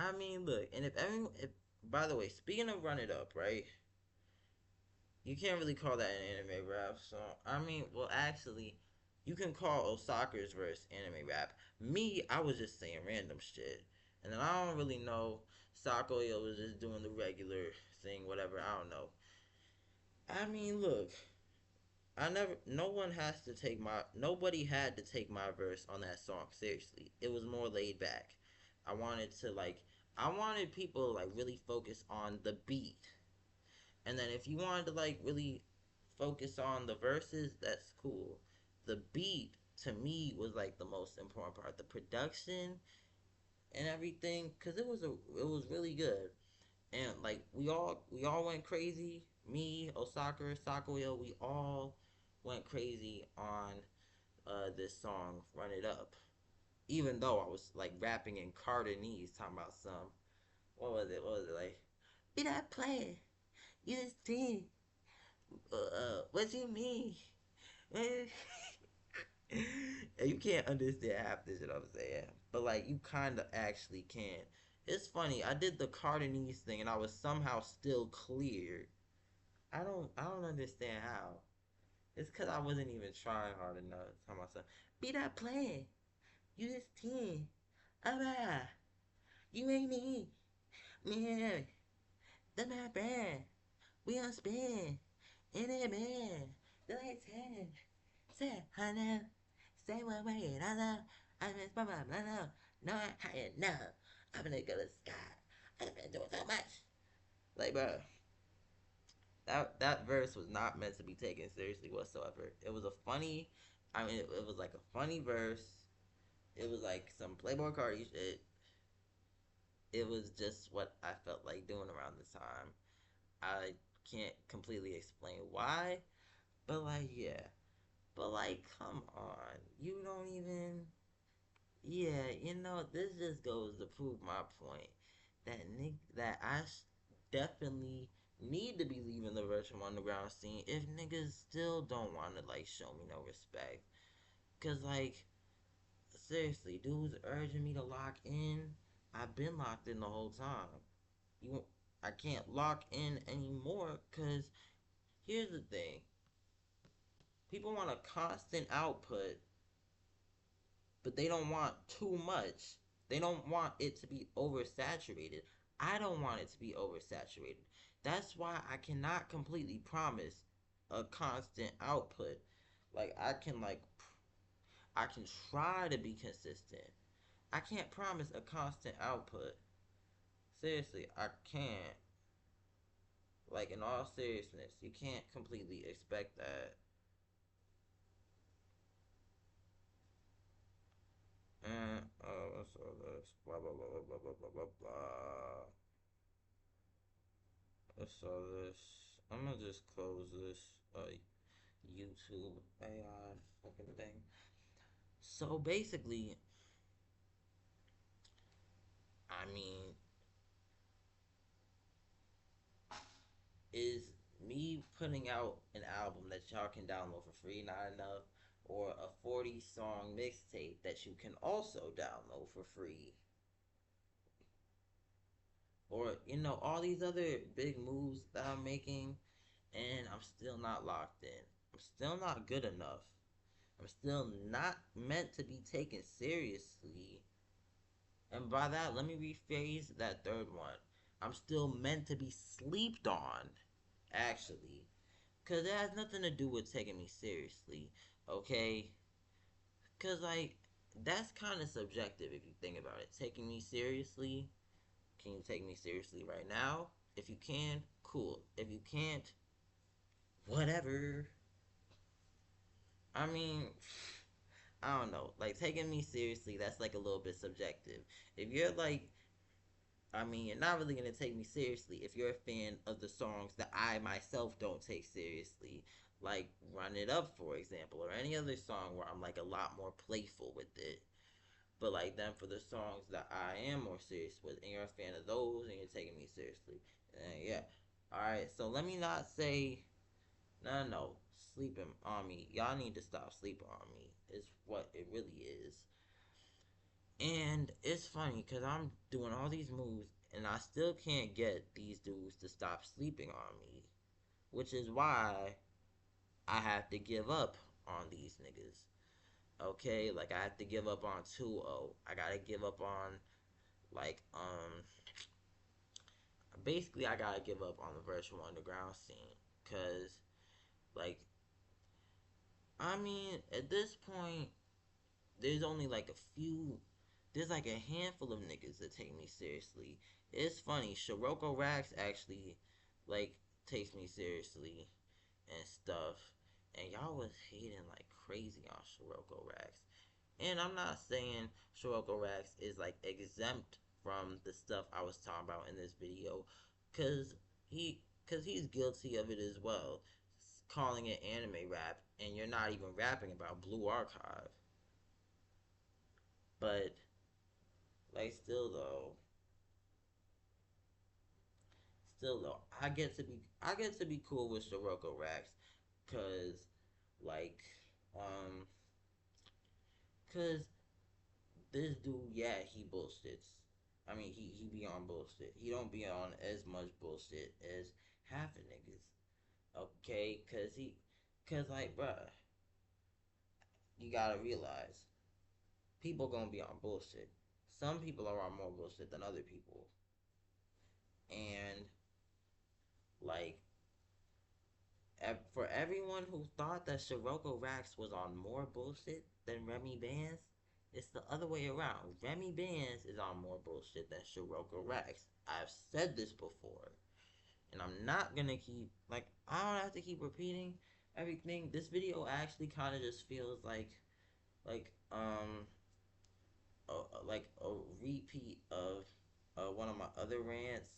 I mean, look, and if everyone, if by the way, speaking of Run It Up, right? You can't really call that an anime rap song. I mean, well, actually, you can call Osaka's verse anime rap. Me, I was just saying random shit, and then I don't really know. Sakuya was just doing the regular thing, whatever. I don't know. I mean, look, I never. No one has to take my. Nobody had to take my verse on that song seriously. It was more laid back. I wanted to like. I wanted people to like really focus on the beat, and then if you wanted to like really focus on the verses, that's cool. The beat to me was like the most important part. The production and everything, cause it was really good. And like we all went crazy. Me, Osaka, Sakuya, we all went crazy on this song "Run It Up." Even though I was like rapping in Cardinese, talking about some what was it? What was it like? Be that player, you just did. What you mean? And you can't understand half this shit I'm saying, but like you kind of actually can. It's funny. I did the Cardinese thing, and I was somehow still clear. I don't understand how. It's because I wasn't even trying hard enough. Tell myself, be that plan. You just 10. Alright. You ain't me. Man. That's my brand. We on spin. In it, man. The lights 10. Say, I know. Say what way, I know. I miss my mom, I know. No, I can't know. I'm gonna go to the sky. I've been doing so much. Like, bro, that verse was not meant to be taken seriously whatsoever. It was a funny, I mean, it was like a funny verse. It was like some Playboy Cardi shit. It was just what I felt like doing around this time. I can't completely explain why, but like, yeah. But like, come on. You don't even. Yeah, this just goes to prove my point that that definitely need to be leaving the virtual underground scene if niggas still don't want to like show me no respect. Cause like seriously, dudes urging me to lock in. I've been locked in the whole time. You, I can't lock in anymore. Cause here's the thing: people want a constant output, but they don't want too much. They don't want it to be oversaturated. I don't want it to be oversaturated. That's why I cannot completely promise a constant output. Like I can try to be consistent. I can't promise a constant output. Seriously, I can't. Like in all seriousness, you can't completely expect that. And what's all this? Blah blah blah blah blah blah blah blah. What's all this? I'm gonna just close this YouTube AI fucking thing. So basically, I mean, is me putting out an album that y'all can download for free not enough, or a 40 song mixtape that you can also download for free, or all these other big moves that I'm making, and I'm still not locked in. I'm still not good enough. I'm still not meant to be taken seriously. And by that, let me rephrase that third one. I'm still meant to be sleeped on, actually. Because it has nothing to do with taking me seriously, okay? Because, like, that's kind of subjective if you think about it. Taking me seriously, can you take me seriously right now? If you can, cool. If you can't, whatever. I mean, I don't know. Like, taking me seriously, that's like a little bit subjective. If you're like, I mean, you're not really gonna take me seriously if you're a fan of the songs that I myself don't take seriously, like Run It Up, for example, or any other song where I'm like a lot more playful with it. But like then for the songs that I am more serious with, and you're a fan of those, and you're taking me seriously, yeah. All right, so let me not say no, no, no, sleeping on me. Y'all need to stop sleeping on me. Is what it really is. And it's funny because I'm doing all these moves and I still can't get these dudes to stop sleeping on me. Which is why I have to give up on these niggas. Okay? Like I have to give up on 2-0. I gotta give up on like basically I gotta give up on the virtual underground scene. Cause like I mean at this point there's only like a few there's like a handful of niggas that take me seriously. It's funny, Shiroko Rax actually like takes me seriously and stuff. And y'all was hating like crazy on Shiroko Rax. And I'm not saying Shiroko Rax is like exempt from the stuff I was talking about in this video. Cause he cause he's guilty of it as well. Calling it anime rap and you're not even rapping about Blue Archive. But like still though, I get to be cool with Sirocco Rax, cause like um cause this dude, yeah, he bullshits. I mean, he be on bullshit. He don't be on as much bullshit as half of niggas. Okay, cause like, bruh, you gotta realize people gonna be on bullshit. Some people are on more bullshit than other people, and like for everyone who thought that Shiroko Rax was on more bullshit than Remy Bands, it's the other way around. Remy Bands is on more bullshit than Shiroko Rax. I've said this before, and I'm not gonna keep I don't have to keep repeating everything. This video actually kind of just feels like like a repeat of one of my other rants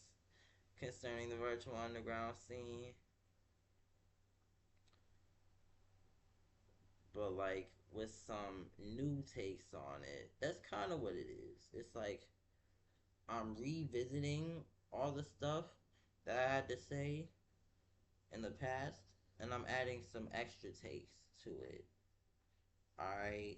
concerning the virtual underground scene, but like with some new takes on it. That's kind of what it is. It's like I'm revisiting all the stuff that I had to say in the past, and I'm adding some extra takes to it. Alright,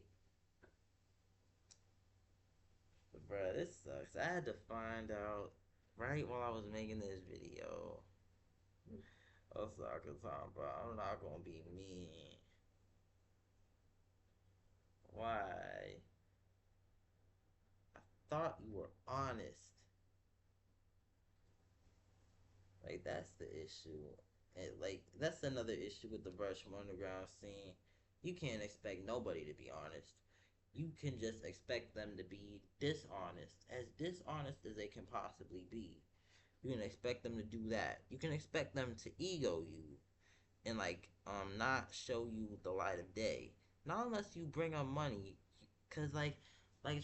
bruh, this sucks. I had to find out right while I was making this video. Osaka time, bro. I'm not gonna be mean. Why? Thought you were honest. Like that's the issue. And like that's another issue with the virtual underground scene. You can't expect nobody to be honest. You can just expect them to be dishonest as they can possibly be. You can expect them to do that. You can expect them to ego you and like not show you the light of day. Not unless you bring up money, cause like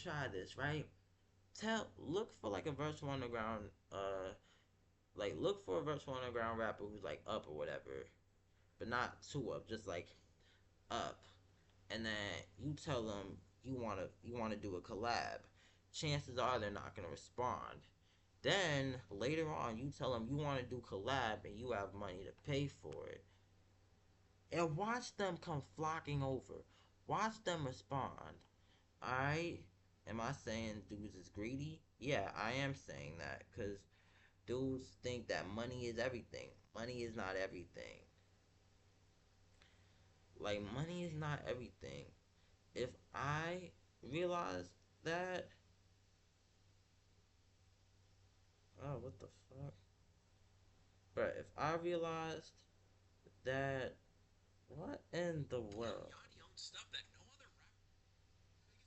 try this right. Look for like a virtual underground look for a virtual underground rapper who's like up or whatever, but not too up, just like up. And then you tell them you wanna do a collab. Chances are they're not gonna respond. Then later on, you tell them you want to do collab and you have money to pay for it, and watch them come flocking over. Watch them respond. Alright? Am I saying dudes is greedy? Yeah, I am saying that because dudes think that money is everything. Money is not everything. Like, money is not everything. If I realize that, oh, what the fuck? But if I realized that, what in the world? Dotty owns stuff that no other rapper.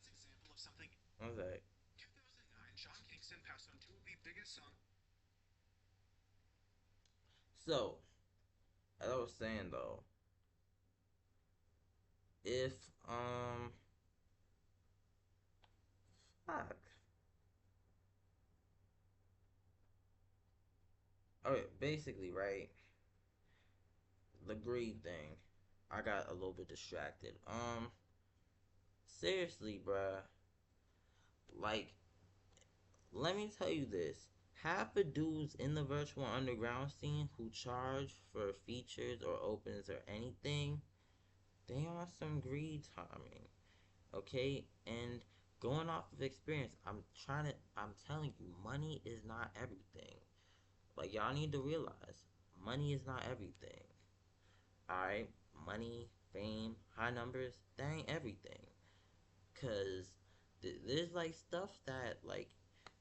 Biggest example of something. Okay. 2009, Sean Kingston passed on two of the biggest songs. So, as I was saying though, if, um, fuck. Okay, basically, right? The greed thing. I got a little bit distracted. Seriously, bruh. Like, let me tell you this. Half the dudes in the virtual underground scene who charge for features or opens or anything, they on some greed timing. Okay? And going off of experience, I'm telling you, money is not everything. Like, y'all need to realize, money is not everything. Alright? Money, fame, high numbers, that ain't everything. Cause there's like stuff that like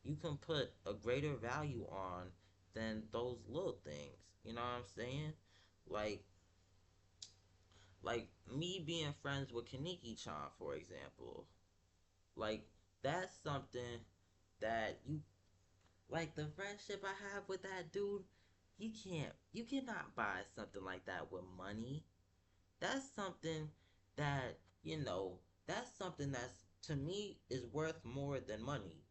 you can put a greater value on than those little things. You know what I'm saying? Like like me being friends with Kaneki-chan, for example. Like that's something that you like the friendship I have with that dude. You cannot buy something like that with money. That's something that that's something that's to me is worth more than money.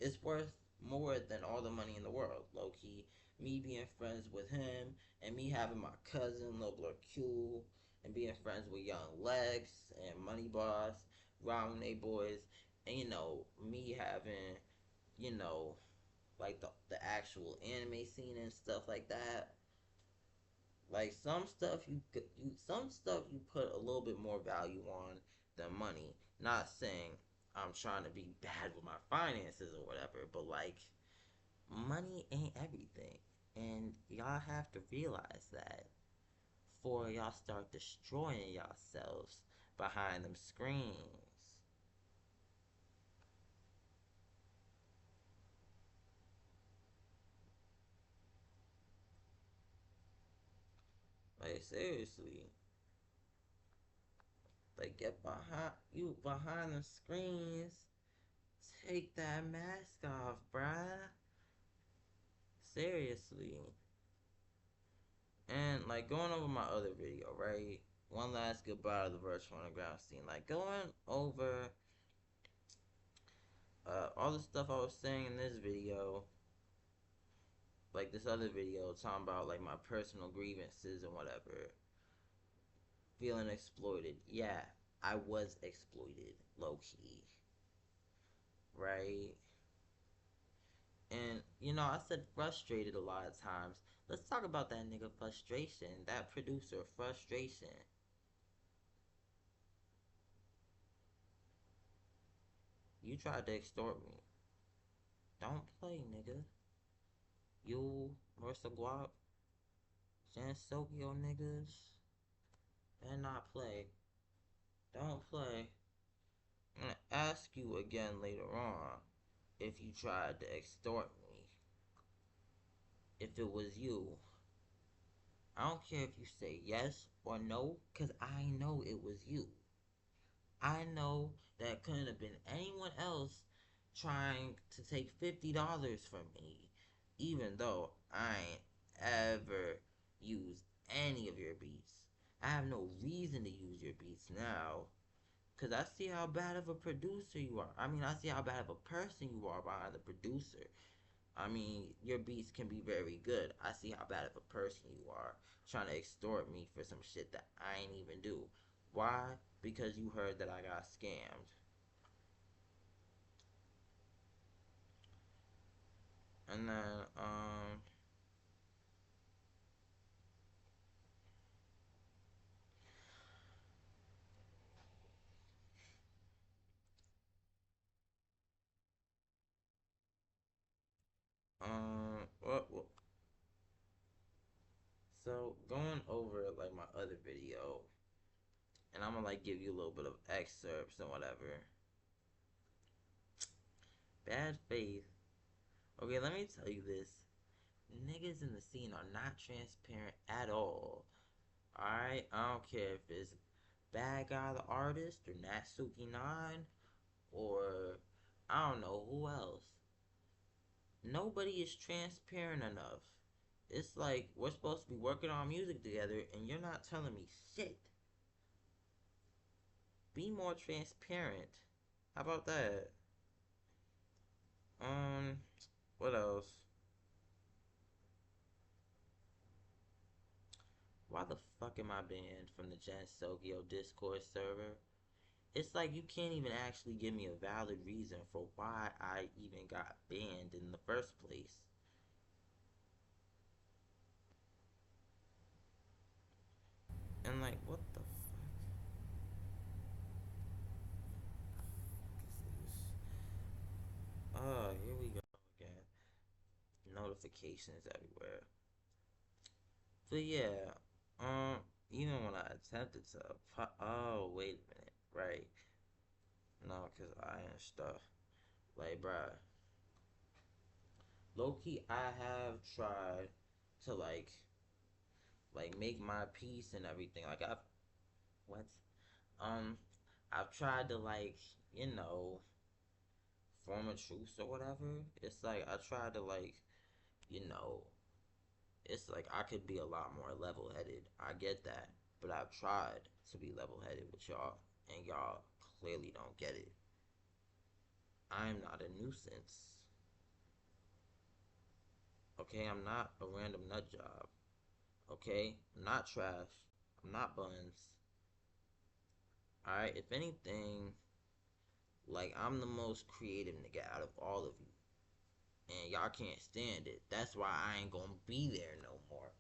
It's worth more than all the money in the world, low key. Me being friends with him and me having my cousin Lobler Q and being friends with Young Lex and Money Boss, Round A Boys, and me having you know like the actual anime scene and stuff like that. Like some stuff you put a little bit more value on than money. Not saying I'm trying to be bad with my finances or whatever, but like money ain't everything. And y'all have to realize that before y'all start destroying yourselves behind them screens. Like seriously. Like get behind the screens. Take that mask off, bruh. Seriously. And like going over my other video, right? One last goodbye to the virtual underground scene. Like going over all the stuff I was saying in this video, like this other video talking about like my personal grievances and whatever. Feeling exploited. Yeah, I was exploited, low key. Right? And I said frustrated a lot of times. Let's talk about that nigga frustration, that producer frustration. You tried to extort me. Don't play, nigga. You, Marissa Guap, Jan Sokyo niggas, better not play. Don't play. I'm gonna ask you again later on if you tried to extort me. If it was you. I don't care if you say yes or no, because I know it was you. I know that couldn't have been anyone else trying to take $50 from me, even though I ain't ever used any of your beats. I have no reason to use your beats now, because I see how bad of a producer you are. I mean, I see how bad of a person you are behind the producer. I mean, your beats can be very good. I see how bad of a person you are trying to extort me for some shit that I ain't even do. Why? Because you heard that I got scammed. And then, what? So going over like my other video, and I'm gonna like give you a little bit of excerpts and whatever. Bad faith. Okay, let me tell you this. Niggas in the scene are not transparent at all. Alright? I don't care if it's Bad Guy the Artist or Natsuki9 or I don't know who else. Nobody is transparent enough. It's like we're supposed to be working on music together and you're not telling me shit. Be more transparent. How about that? Um, what else? Why the fuck am I banned from the Jansogyo Discord server? It's like you can't even actually give me a valid reason for why I even got banned in the first place. And like, what the fuck is this? Oh, here we go again. Notifications everywhere. But yeah, even when I attempted to, oh wait a minute, right? No, cause I and stuff. Like, bruh, low key, I have tried to like make my peace and everything. Like I've what? Um, I've tried to like you know form a truce or whatever. It's like I tried to like you know. It's like I could be a lot more level headed. I get that, but I've tried to be level headed with y'all, and y'all clearly don't get it. I'm not a nuisance. Okay, I'm not a random nut job. Okay, I'm not trash. I'm not buns. Alright, if anything, like I'm the most creative nigga out of all of you. And y'all can't stand it. That's why I ain't gonna be there no more.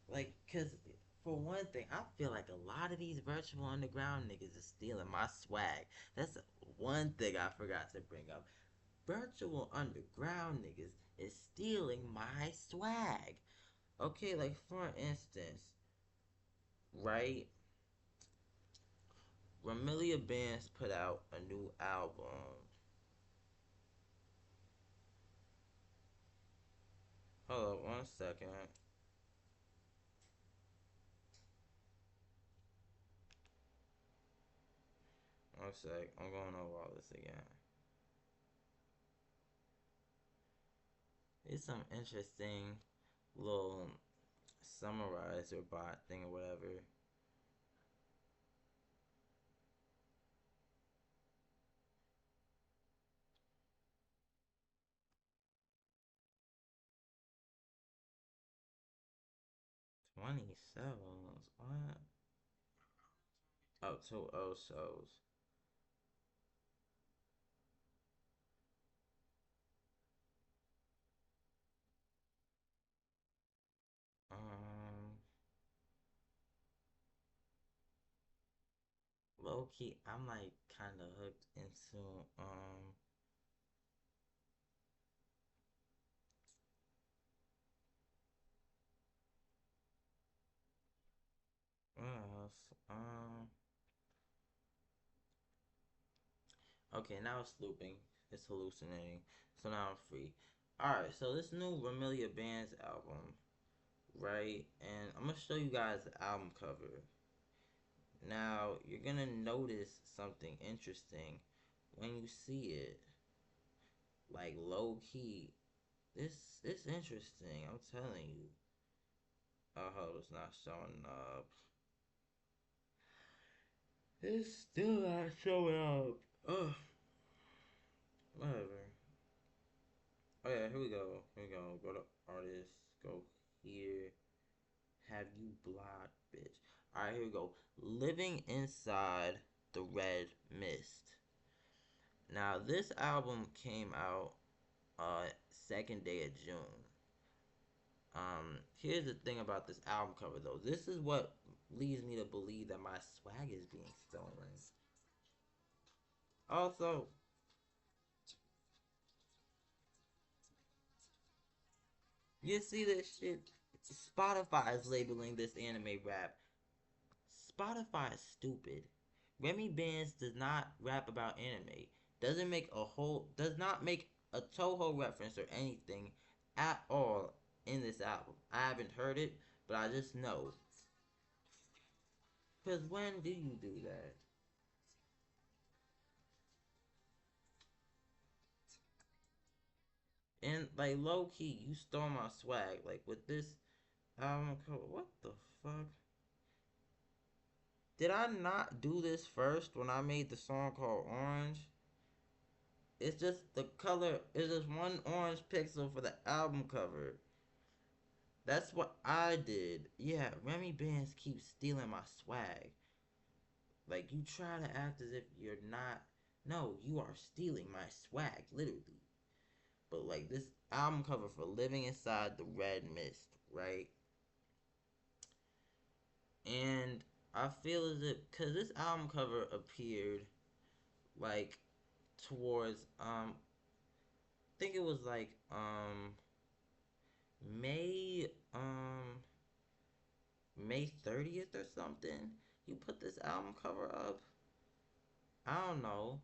Like, cause for one thing, I feel like a lot of these virtual underground niggas is stealing my swag. That's one thing I forgot to bring up. Virtual underground niggas is stealing my swag. Okay, like for instance, right? Ramilia Bands put out a new album. Hold up 1 second. 1 sec. I'm going over all this again. It's some interesting little summarizer bot thing or whatever. Twenty cells. What? Oh, two O shows. Um, low key, I'm like kind of hooked into what else? Okay, now it's looping. It's hallucinating. So now I'm free. Alright, so this new Ramilia Bands album, right? And I'm gonna show you guys the album cover. Now, you're gonna notice something interesting when you see it. Like low key. This it's interesting, I'm telling you. Oh, it's not showing up. It's still not showing up. Ugh. Whatever. Oh yeah, here we go. Here we go. Go to artists. Go here. Have you blocked, bitch? Alright, here we go. Living Inside the Red Mist. Now, this album came out second day of June. Here's the thing about this album cover though. This is what leads me to believe that my swag is being stolen. Also, you see this shit? Spotify is labeling this anime rap. Spotify is stupid. Remy Bands does not rap about anime. Does not make a Toho reference or anything at all in this album. I haven't heard it, but I just know. Cause when do you do that? And like low key, you stole my swag. Like with this album cover, what the fuck? Did I not do this first when I made the song called Orange? It's just the color. It's just one orange pixel for the album cover. That's what I did. Yeah, Remy Bands keeps stealing my swag. Like you try to act as if you're not. No, you are stealing my swag, literally. But like this album cover for Living Inside the Red Mist, right? And I feel as if because this album cover appeared like towards I think it was like May May 30th or something. You put this album cover up. I don't know.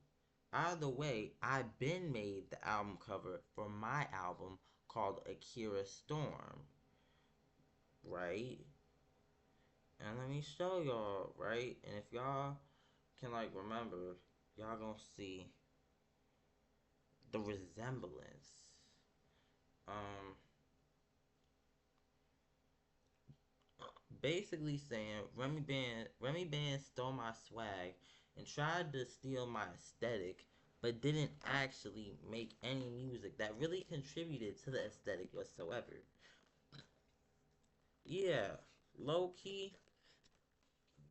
Either way, I been made the album cover for my album called Akira Storm, right? And let me show y'all, right? And if y'all can like remember, y'all gonna see the resemblance. Um, Basically saying Remy Band stole my swag and tried to steal my aesthetic, but didn't actually make any music that really contributed to the aesthetic whatsoever. Yeah, low key,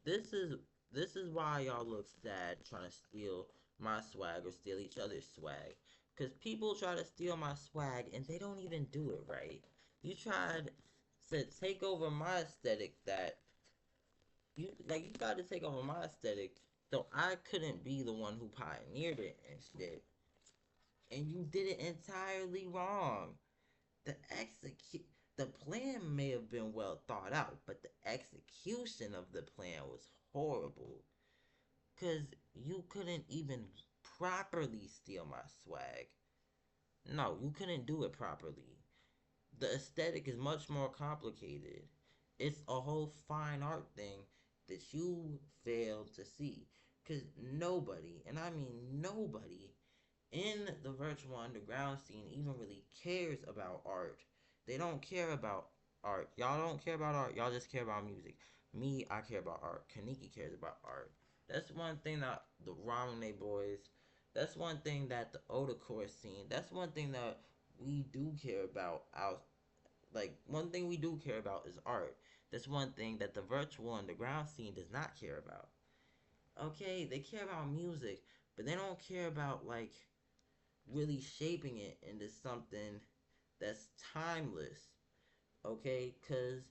this is this is why y'all look sad trying to steal my swag or steal each other's swag. Cause people try to steal my swag and they don't even do it right. You tried to take over my aesthetic that you got to take over my aesthetic, so I couldn't be the one who pioneered it and shit. And you did it entirely wrong. The execute the plan may have been well thought out, but the execution of the plan was horrible. Cause you couldn't even properly steal my swag. No, you couldn't do it properly. The aesthetic is much more complicated. It's a whole fine art thing that you fail to see. Because nobody, and I mean nobody, in the virtual underground scene even really cares about art. They don't care about art. Y'all don't care about art. Y'all just care about music. Me, I care about art. Kaneki cares about art. That's one thing that the Ramune boys, that's one thing that the Otacore scene, that's one thing that we do care about out like one thing we do care about is art. That's one thing that the virtual underground scene does not care about. Okay, they care about music, but they don't care about like really shaping it into something that's timeless. Okay, cuz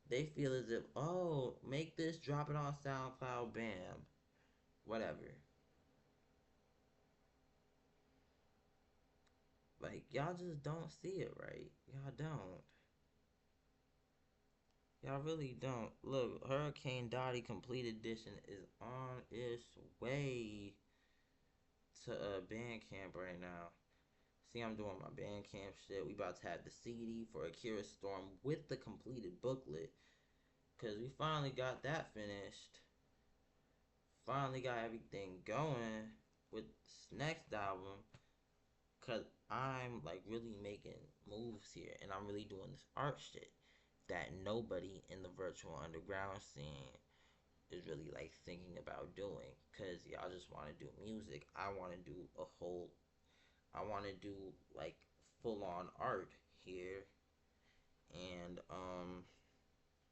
they feel as if, oh, make this, drop it on SoundCloud, bam, whatever. Like y'all just don't see it right. Y'all don't. Y'all really don't. Look, Hurricane Dotty Complete Edition is on its way to Bandcamp right now. See, I'm doing my Bandcamp shit. We about to have the CD for Akira Storm with the completed booklet. Because we finally got that finished. Finally got everything going with this next album. Because I'm like really making moves here. And I'm really doing this art shit that nobody in the virtual underground scene is really like thinking about doing, because y'all just want to do music. I want to do a whole, I want to do like full on art here. And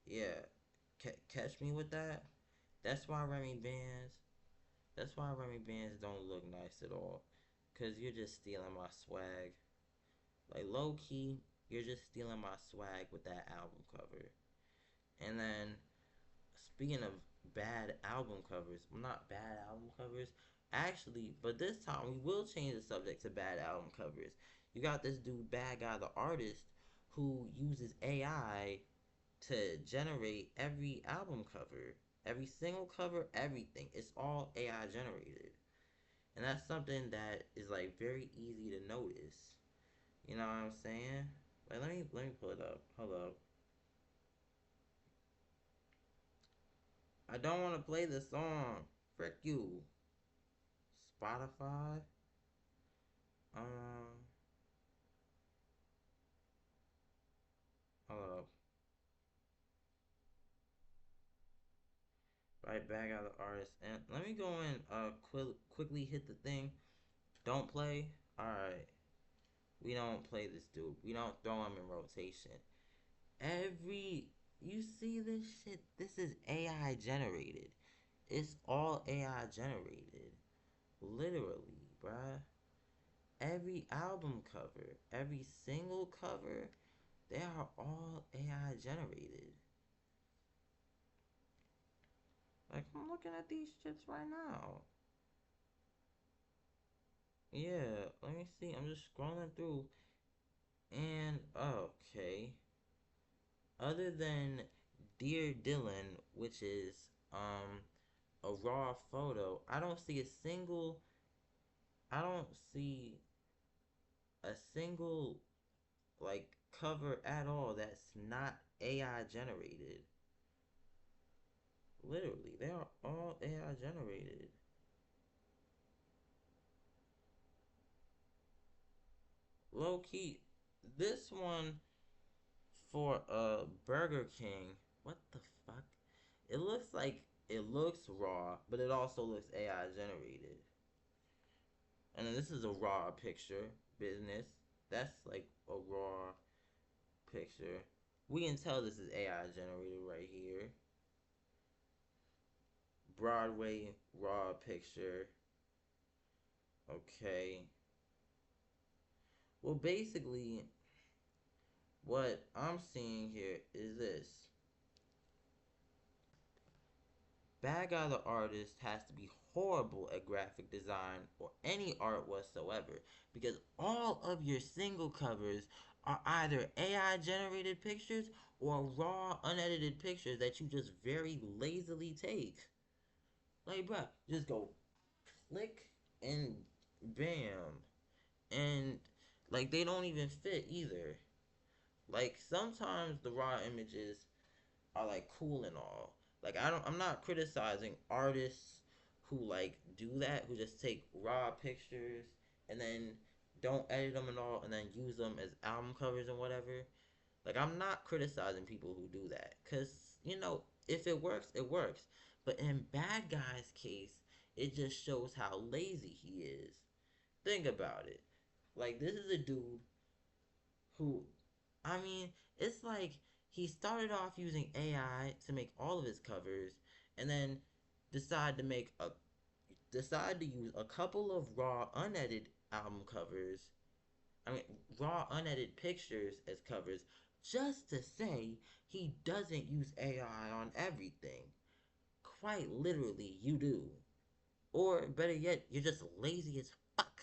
yeah, catch me with that. That's why Remy Bands, that's why Remy Bands don't look nice at all, because you're just stealing my swag. Like low key, you're just stealing my swag with that album cover. And then speaking of bad album covers, well, not bad album covers, actually, but this time we will change the subject to bad album covers. You got this dude, Bad Guy, the artist, who uses AI to generate every album cover. Every single cover, everything. It's all AI generated. And that's something that is like very easy to notice. You know what I'm saying? Like let me pull it up. Hold up. I don't want to play the song. Frick you. Spotify. Um hold up. Right back out of the artist. And let me go and quickly hit the thing. Don't play. Alright. We don't play this dude. We don't throw him in rotation. Every you see this shit, this is AI generated. It's all AI generated. Literally, bruh. Every album cover, every single cover, they are all AI generated. Like, I'm looking at these shits right now. Yeah, let me see. I'm just scrolling through. And, okay. Other than Dear Dylan, which is, a raw photo, I don't see a single like cover at all that's not AI generated. Literally, they are all AI generated. Low key, this one for Burger King. What the fuck? It looks like it looks raw, but it also looks AI generated. And then this is a raw picture. Business. That's like a raw picture. We can tell this is AI generated right here. Broadway raw picture. Okay. Well, basically, what I'm seeing here is this. Bad Guy the artist has to be horrible at graphic design or any art whatsoever because all of your single covers are either AI generated pictures or raw unedited pictures that you just very lazily take. Like, bruh, just go click and bam. And, like, they don't even fit either. Like, sometimes the raw images are, like, cool and all. Like, I'm not criticizing artists who, like, do that, who just take raw pictures and then don't edit them and all and then use them as album covers and whatever. Like, I'm not criticizing people who do that. Because, if it works, it works. But in Bad Guy's case, it just shows how lazy he is. Think about it. Like, this is a dude who, I mean, it's like he started off using AI to make all of his covers and then decided to make a decided to use a couple of raw unedited album covers. I mean, raw unedited pictures as covers just to say he doesn't use AI on everything. Quite literally, you do. Or better yet, you're just lazy as fuck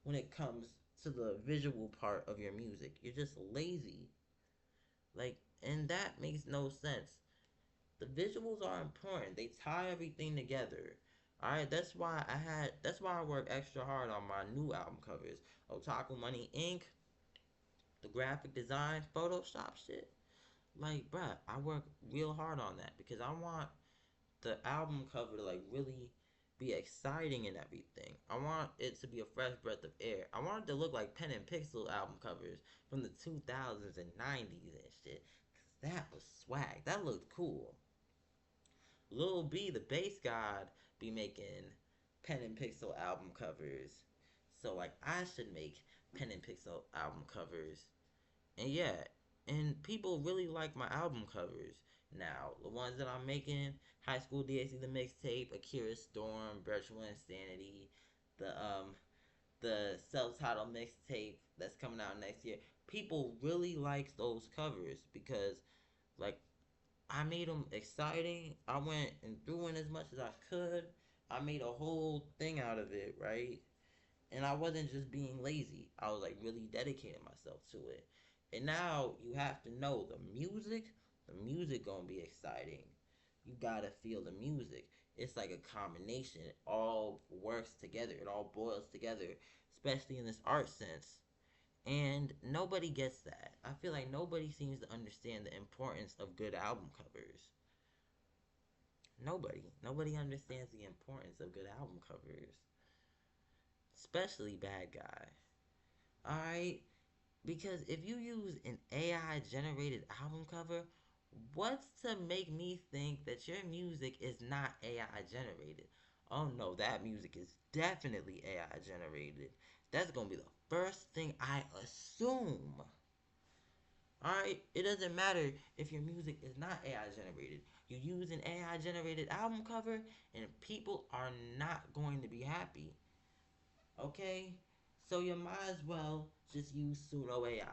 when it comes to the visual part of your music. You're just lazy. Like, and that makes no sense. The visuals are important. They tie everything together. Alright, that's why I work extra hard on my new album covers. Otaku Money Inc., the graphic design, Photoshop shit. Like, bruh, I work real hard on that because I want the album cover to like really be exciting and everything. I want it to be a fresh breath of air. I want it to look like pen and pixel album covers from the 2000s and 90s and shit. Cause that was swag. That looked cool. Lil B, the bass god, be making pen and pixel album covers. So like I should make pen and pixel album covers. And yeah, and people really like my album covers now. The ones that I'm making, High School DxD the mixtape, Akira Storm, Virtual Insanity, the self-titled mixtape that's coming out next year. People really like those covers because like I made them exciting. I went and threw in as much as I could. I made a whole thing out of it, right? And I wasn't just being lazy. I was like really dedicating myself to it. And now you have to know the music gonna be exciting. You gotta feel the music. It's like a combination. It all works together. It all boils together, especially in this art sense. And nobody gets that. I feel like nobody seems to understand the importance of good album covers. Nobody understands the importance of good album covers, especially Bad Guy. All right, because if you use an AI generated album cover, what's to make me think that your music is not AI generated? Oh no, that music is definitely AI generated. That's gonna be the first thing I assume. Alright, it doesn't matter if your music is not AI generated. You use an AI generated album cover, and people are not going to be happy. Okay? So you might as well just use pseudo AI.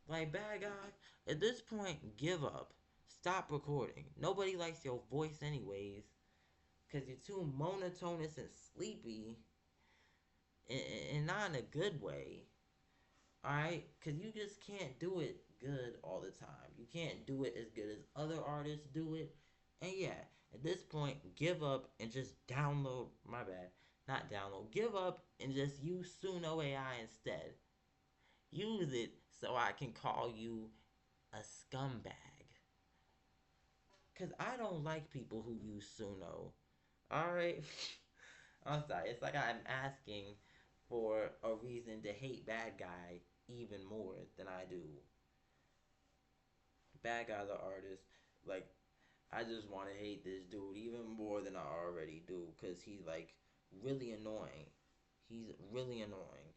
Like, Bad Guy, at this point, give up. Stop recording. Nobody likes your voice, anyways, because you're too monotonous and sleepy, and not in a good way. Alright? Because you just can't do it good all the time. You can't do it as good as other artists do it. And yeah, at this point, give up and just download. My bad. Not download. Give up and just use Suno AI instead. Use it so I can call you a scumbag. Because I don't like people who use Suno. Alright? I'm sorry. It's like I'm asking for a reason to hate Bad Guy even more than I do. Bad Guy, the artist, like, I just want to hate this dude even more than I already do because he's like really annoying. He's really annoying.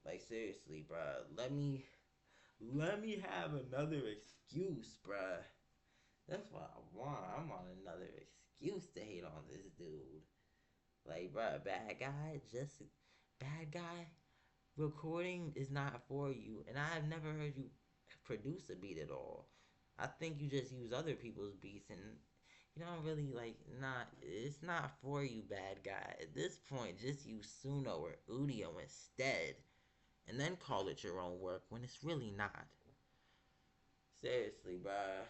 Like, seriously, bruh. Let me have another excuse, bruh. That's what I want. I'm on another excuse to hate on this dude. Like, bruh, bad guy. Recording is not for you, and I've never heard you produce a beat at all. I think you just use other people's beats, and you don't really like. Not, it's not for you, bad guy. At this point, just use Suno or Udio instead, and then call it your own work when it's really not. Seriously, bruh.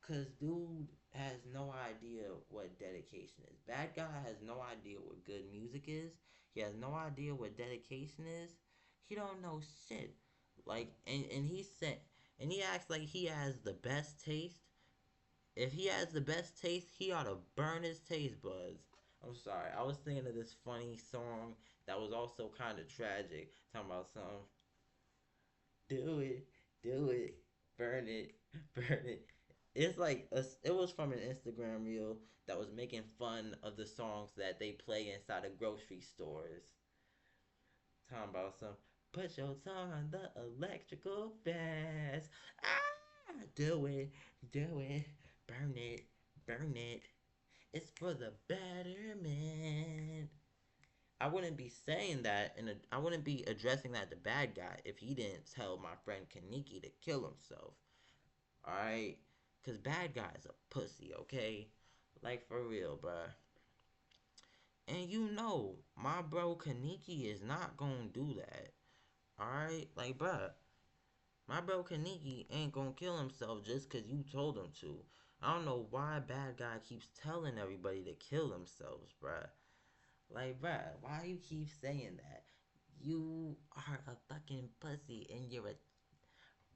Cause dude has no idea what dedication is. Bad guy has no idea what good music is. He has no idea what dedication is. He don't know shit. Like, and he said, and he acts like he has the best taste. If he has the best taste, he ought to burn his taste buds. I'm sorry. I was thinking of this funny song that was also kind of tragic. Talking about some do it, do it, burn it, burn it. It's like it was from an Instagram reel that was making fun of the songs that they play inside of grocery stores. Talking about some put your tongue on the electrical fence. Ah, do it, burn it, burn it. It's for the betterment. I wouldn't be saying that, and I wouldn't be addressing that to bad guy if he didn't tell my friend Kaniki to kill himself. Alright? Because bad guy's a pussy, okay? Like, for real, bruh. And you know, my bro Kaniki is not gonna do that. Alright? Like, bruh, my bro Kaniki ain't gonna kill himself just because you told him to. I don't know why bad guy keeps telling everybody to kill themselves, bruh. Like, bruh, why you keep saying that? You are a fucking pussy and you're a.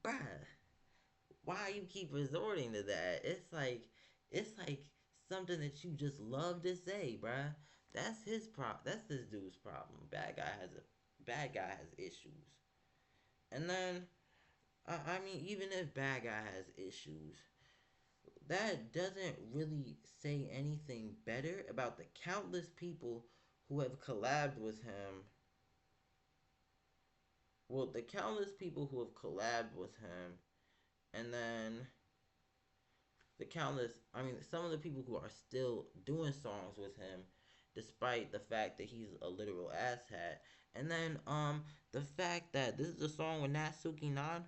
Bruh, why you keep resorting to that? It's like something that you just love to say, bruh. That's his problem. That's this dude's problem. Bad guy has issues. And then I mean, even if bad guy has issues, that doesn't really say anything better about the countless people who have collabed with him. Well, the countless people who have collabed with him, and then some of the people who are still doing songs with him, despite the fact that he's a literal asshat. And then, the fact that this is a song with Natsuki Nine.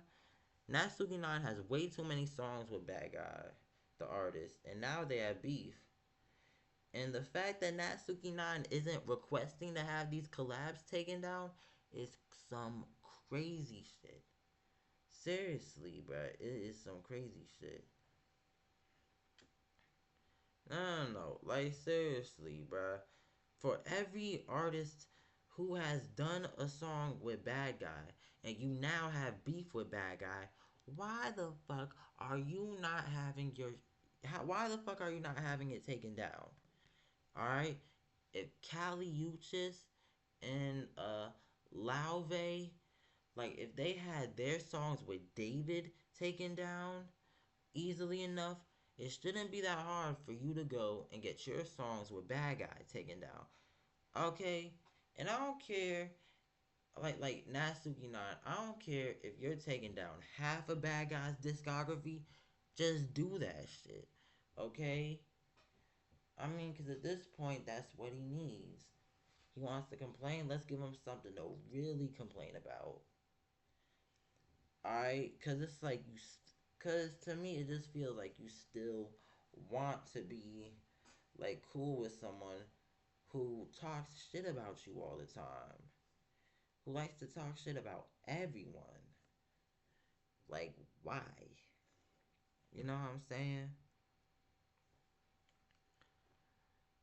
Natsuki Nine has way too many songs with Bad Guy, the artist, and now they have beef. And the fact that Natsuki Nine isn't requesting to have these collabs taken down is some crazy shit. Seriously, bruh, it is some crazy shit. No, no, no. Like seriously, bruh. For every artist who has done a song with Bad Guy and you now have beef with Bad Guy, why the fuck are you not having your why the fuck are you not having it taken down? Alright? If Kali Uchis and Lauve, like if they had their songs with David taken down easily enough, it shouldn't be that hard for you to go and get your songs with Bad Guy taken down. Okay? And I don't care, like Natsuki 9, I don't care if you're taking down half a Bad Guy's discography, just do that shit. Okay? I mean, because at this point, that's what he needs. He wants to complain, let's give him something to really complain about. Alright? Because it's like you. Because to me, it just feels like you still want to be like cool with someone who talks shit about you all the time, who likes to talk shit about everyone. Like, why? You know what I'm saying?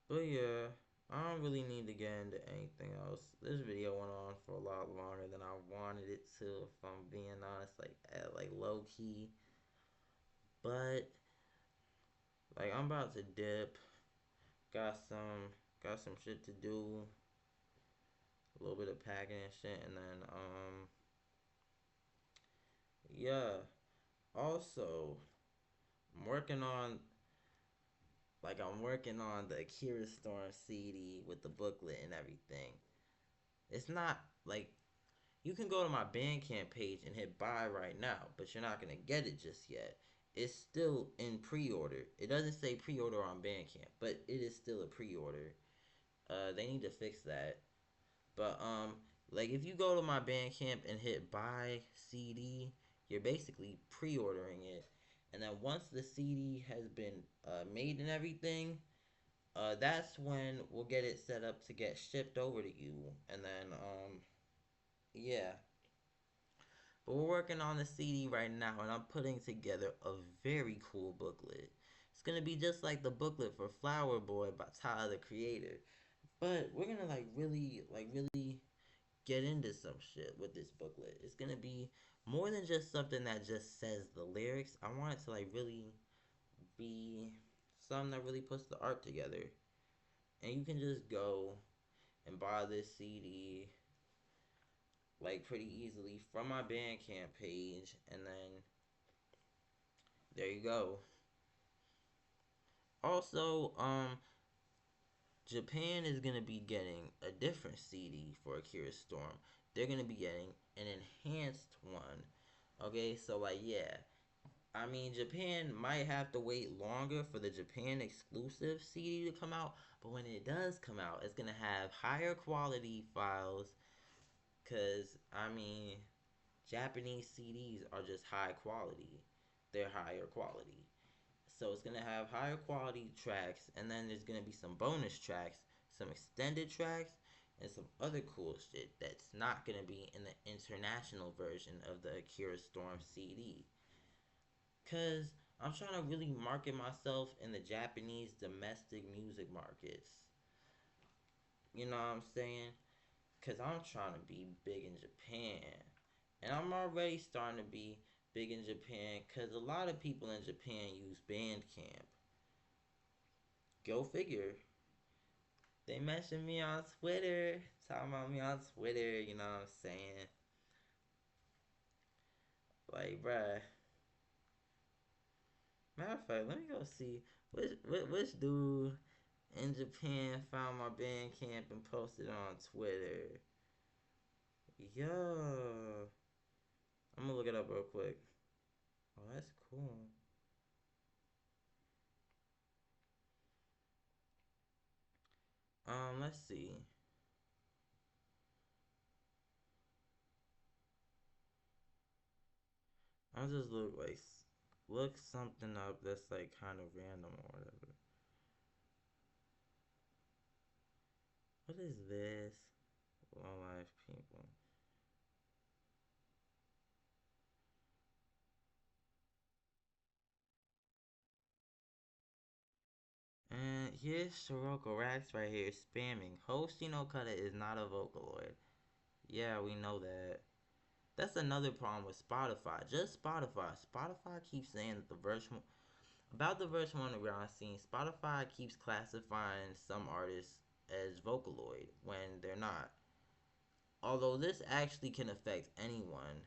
But yeah, I don't really need to get into anything else. This video went on for a lot longer than I wanted it to, if I'm being honest, like low key. But like I'm about to dip. Got some got some shit to do. A little bit of packing and shit, and then yeah. Also, I'm working on I'm working on the Akira Storm CD with the booklet and everything. It's not like you can go to my Bandcamp page and hit buy right now, but you're not gonna get it just yet. It's still in pre-order. It doesn't say pre-order on Bandcamp, but it is still a pre-order. They need to fix that. But like if you go to my Bandcamp and hit buy CD, you're basically pre-ordering it. And then once the CD has been made and everything, that's when we'll get it set up to get shipped over to you. And then yeah. But we're working on the CD right now, and I'm putting together a very cool booklet. It's gonna be just like the booklet for Flower Boy by Tyler the Creator, but we're gonna really get into some shit with this booklet. It's gonna be more than just something that just says the lyrics. I want it to like really be something that really puts the art together. And you can just go and buy this CD like pretty easily from my Bandcamp page, and then there you go. Also, Japan is gonna be getting a different CD for Akira Storm. They're gonna be getting an enhanced one. Okay, so like yeah, I mean Japan might have to wait longer for the Japan exclusive CD to come out, but when it does come out, it's gonna have higher quality files. Cause I mean, Japanese CDs are just high quality. They're higher quality. So it's gonna have higher quality tracks, and then there's gonna be some bonus tracks, some extended tracks, and some other cool shit that's not gonna be in the international version of the Akira Storm CD. Cause I'm trying to really market myself in the Japanese domestic music markets. You know what I'm saying? Cause I'm trying to be big in Japan. And I'm already starting to be big in Japan because a lot of people in Japan use Bandcamp. Go figure. They mentioned me on Twitter, talking about me on Twitter, you know what I'm saying? Like, bruh. Matter of fact, let me go see which dude in Japan found my Bandcamp and posted on Twitter. Yo. I'm gonna look it up real quick. Oh, that's cool. Let's see. I'll just look something up that's like kind of random or whatever. What is this? Low life people. Here's Sirocco Rax right here spamming. Hoshino Kata is not a Vocaloid. Yeah, we know that. That's another problem with Spotify. Just Spotify. Spotify keeps saying that about the virtual underground scene, Spotify keeps classifying some artists as Vocaloid when they're not. Although this actually can affect anyone.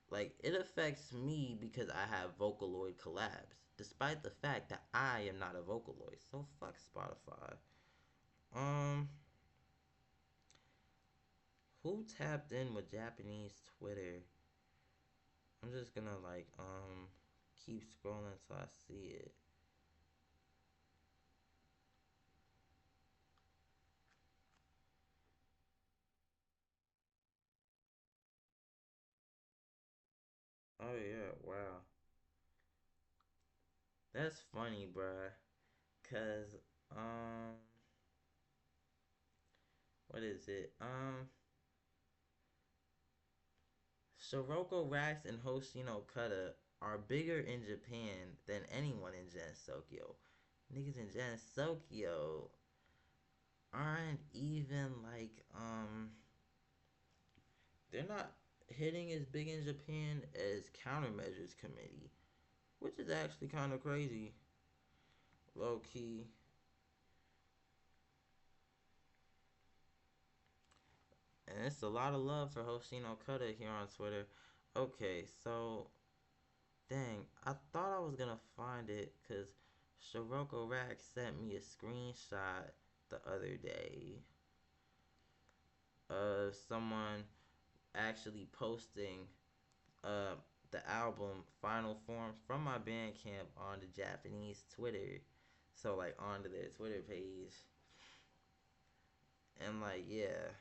Like, it affects me because I have Vocaloid collabs, despite the fact that I am not a Vocaloid. So fuck Spotify. Um, who tapped in with Japanese Twitter? I'm just gonna keep scrolling until I see it. Oh yeah, wow. That's funny, bruh. Cause what is it? Sirocco Rax and Hoshino Kata are bigger in Japan than anyone in Gensokyo. Niggas in Gensokyo aren't even they're not hitting as big in Japan as Countermeasures Committee, which is actually kind of crazy, low key. And it's a lot of love for Hoshino Kata here on Twitter. Okay, so dang, I thought I was gonna find it because Sirocco Rack sent me a screenshot the other day of someone actually posting uh, the album Final Form from my Bandcamp on the Japanese Twitter. So, like, onto their Twitter page. And, like, yeah.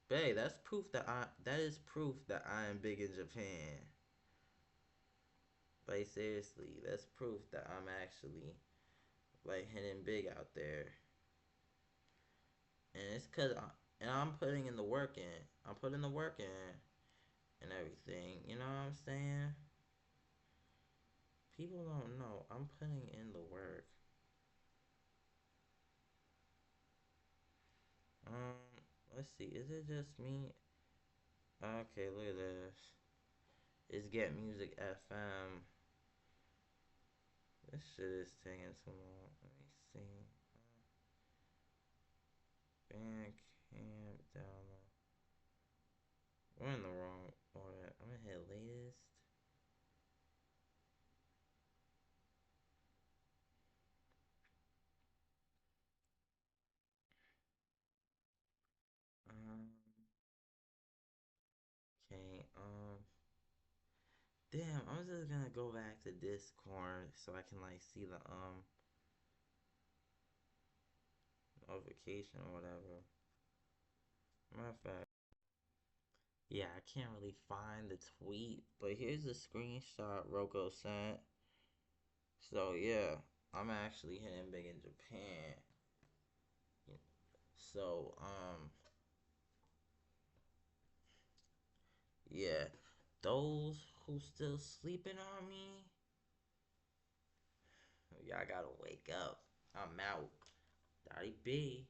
Bae, that is proof that I am big in Japan. Like, seriously, that's proof that I'm actually, like, hitting big out there. And it's and I'm putting in the work in. I'm putting the work in and everything. You know what I'm saying? People don't know. I'm putting in the work. Um, let's see. Is it just me? Okay, look at this. It's Get Music FM. This shit is taking too long. Let me see. Bandcamp download. We're in the wrong order. I'm gonna hit latest. Um, okay. Damn. I'm just gonna go back to Discord so I can like see the notification or whatever. Matter of fact, yeah, I can't really find the tweet, but here's the screenshot Roko sent. So yeah, I'm actually hitting big in Japan. So yeah, those who still sleeping on me, y'all gotta wake up. I'm out. Dotty B.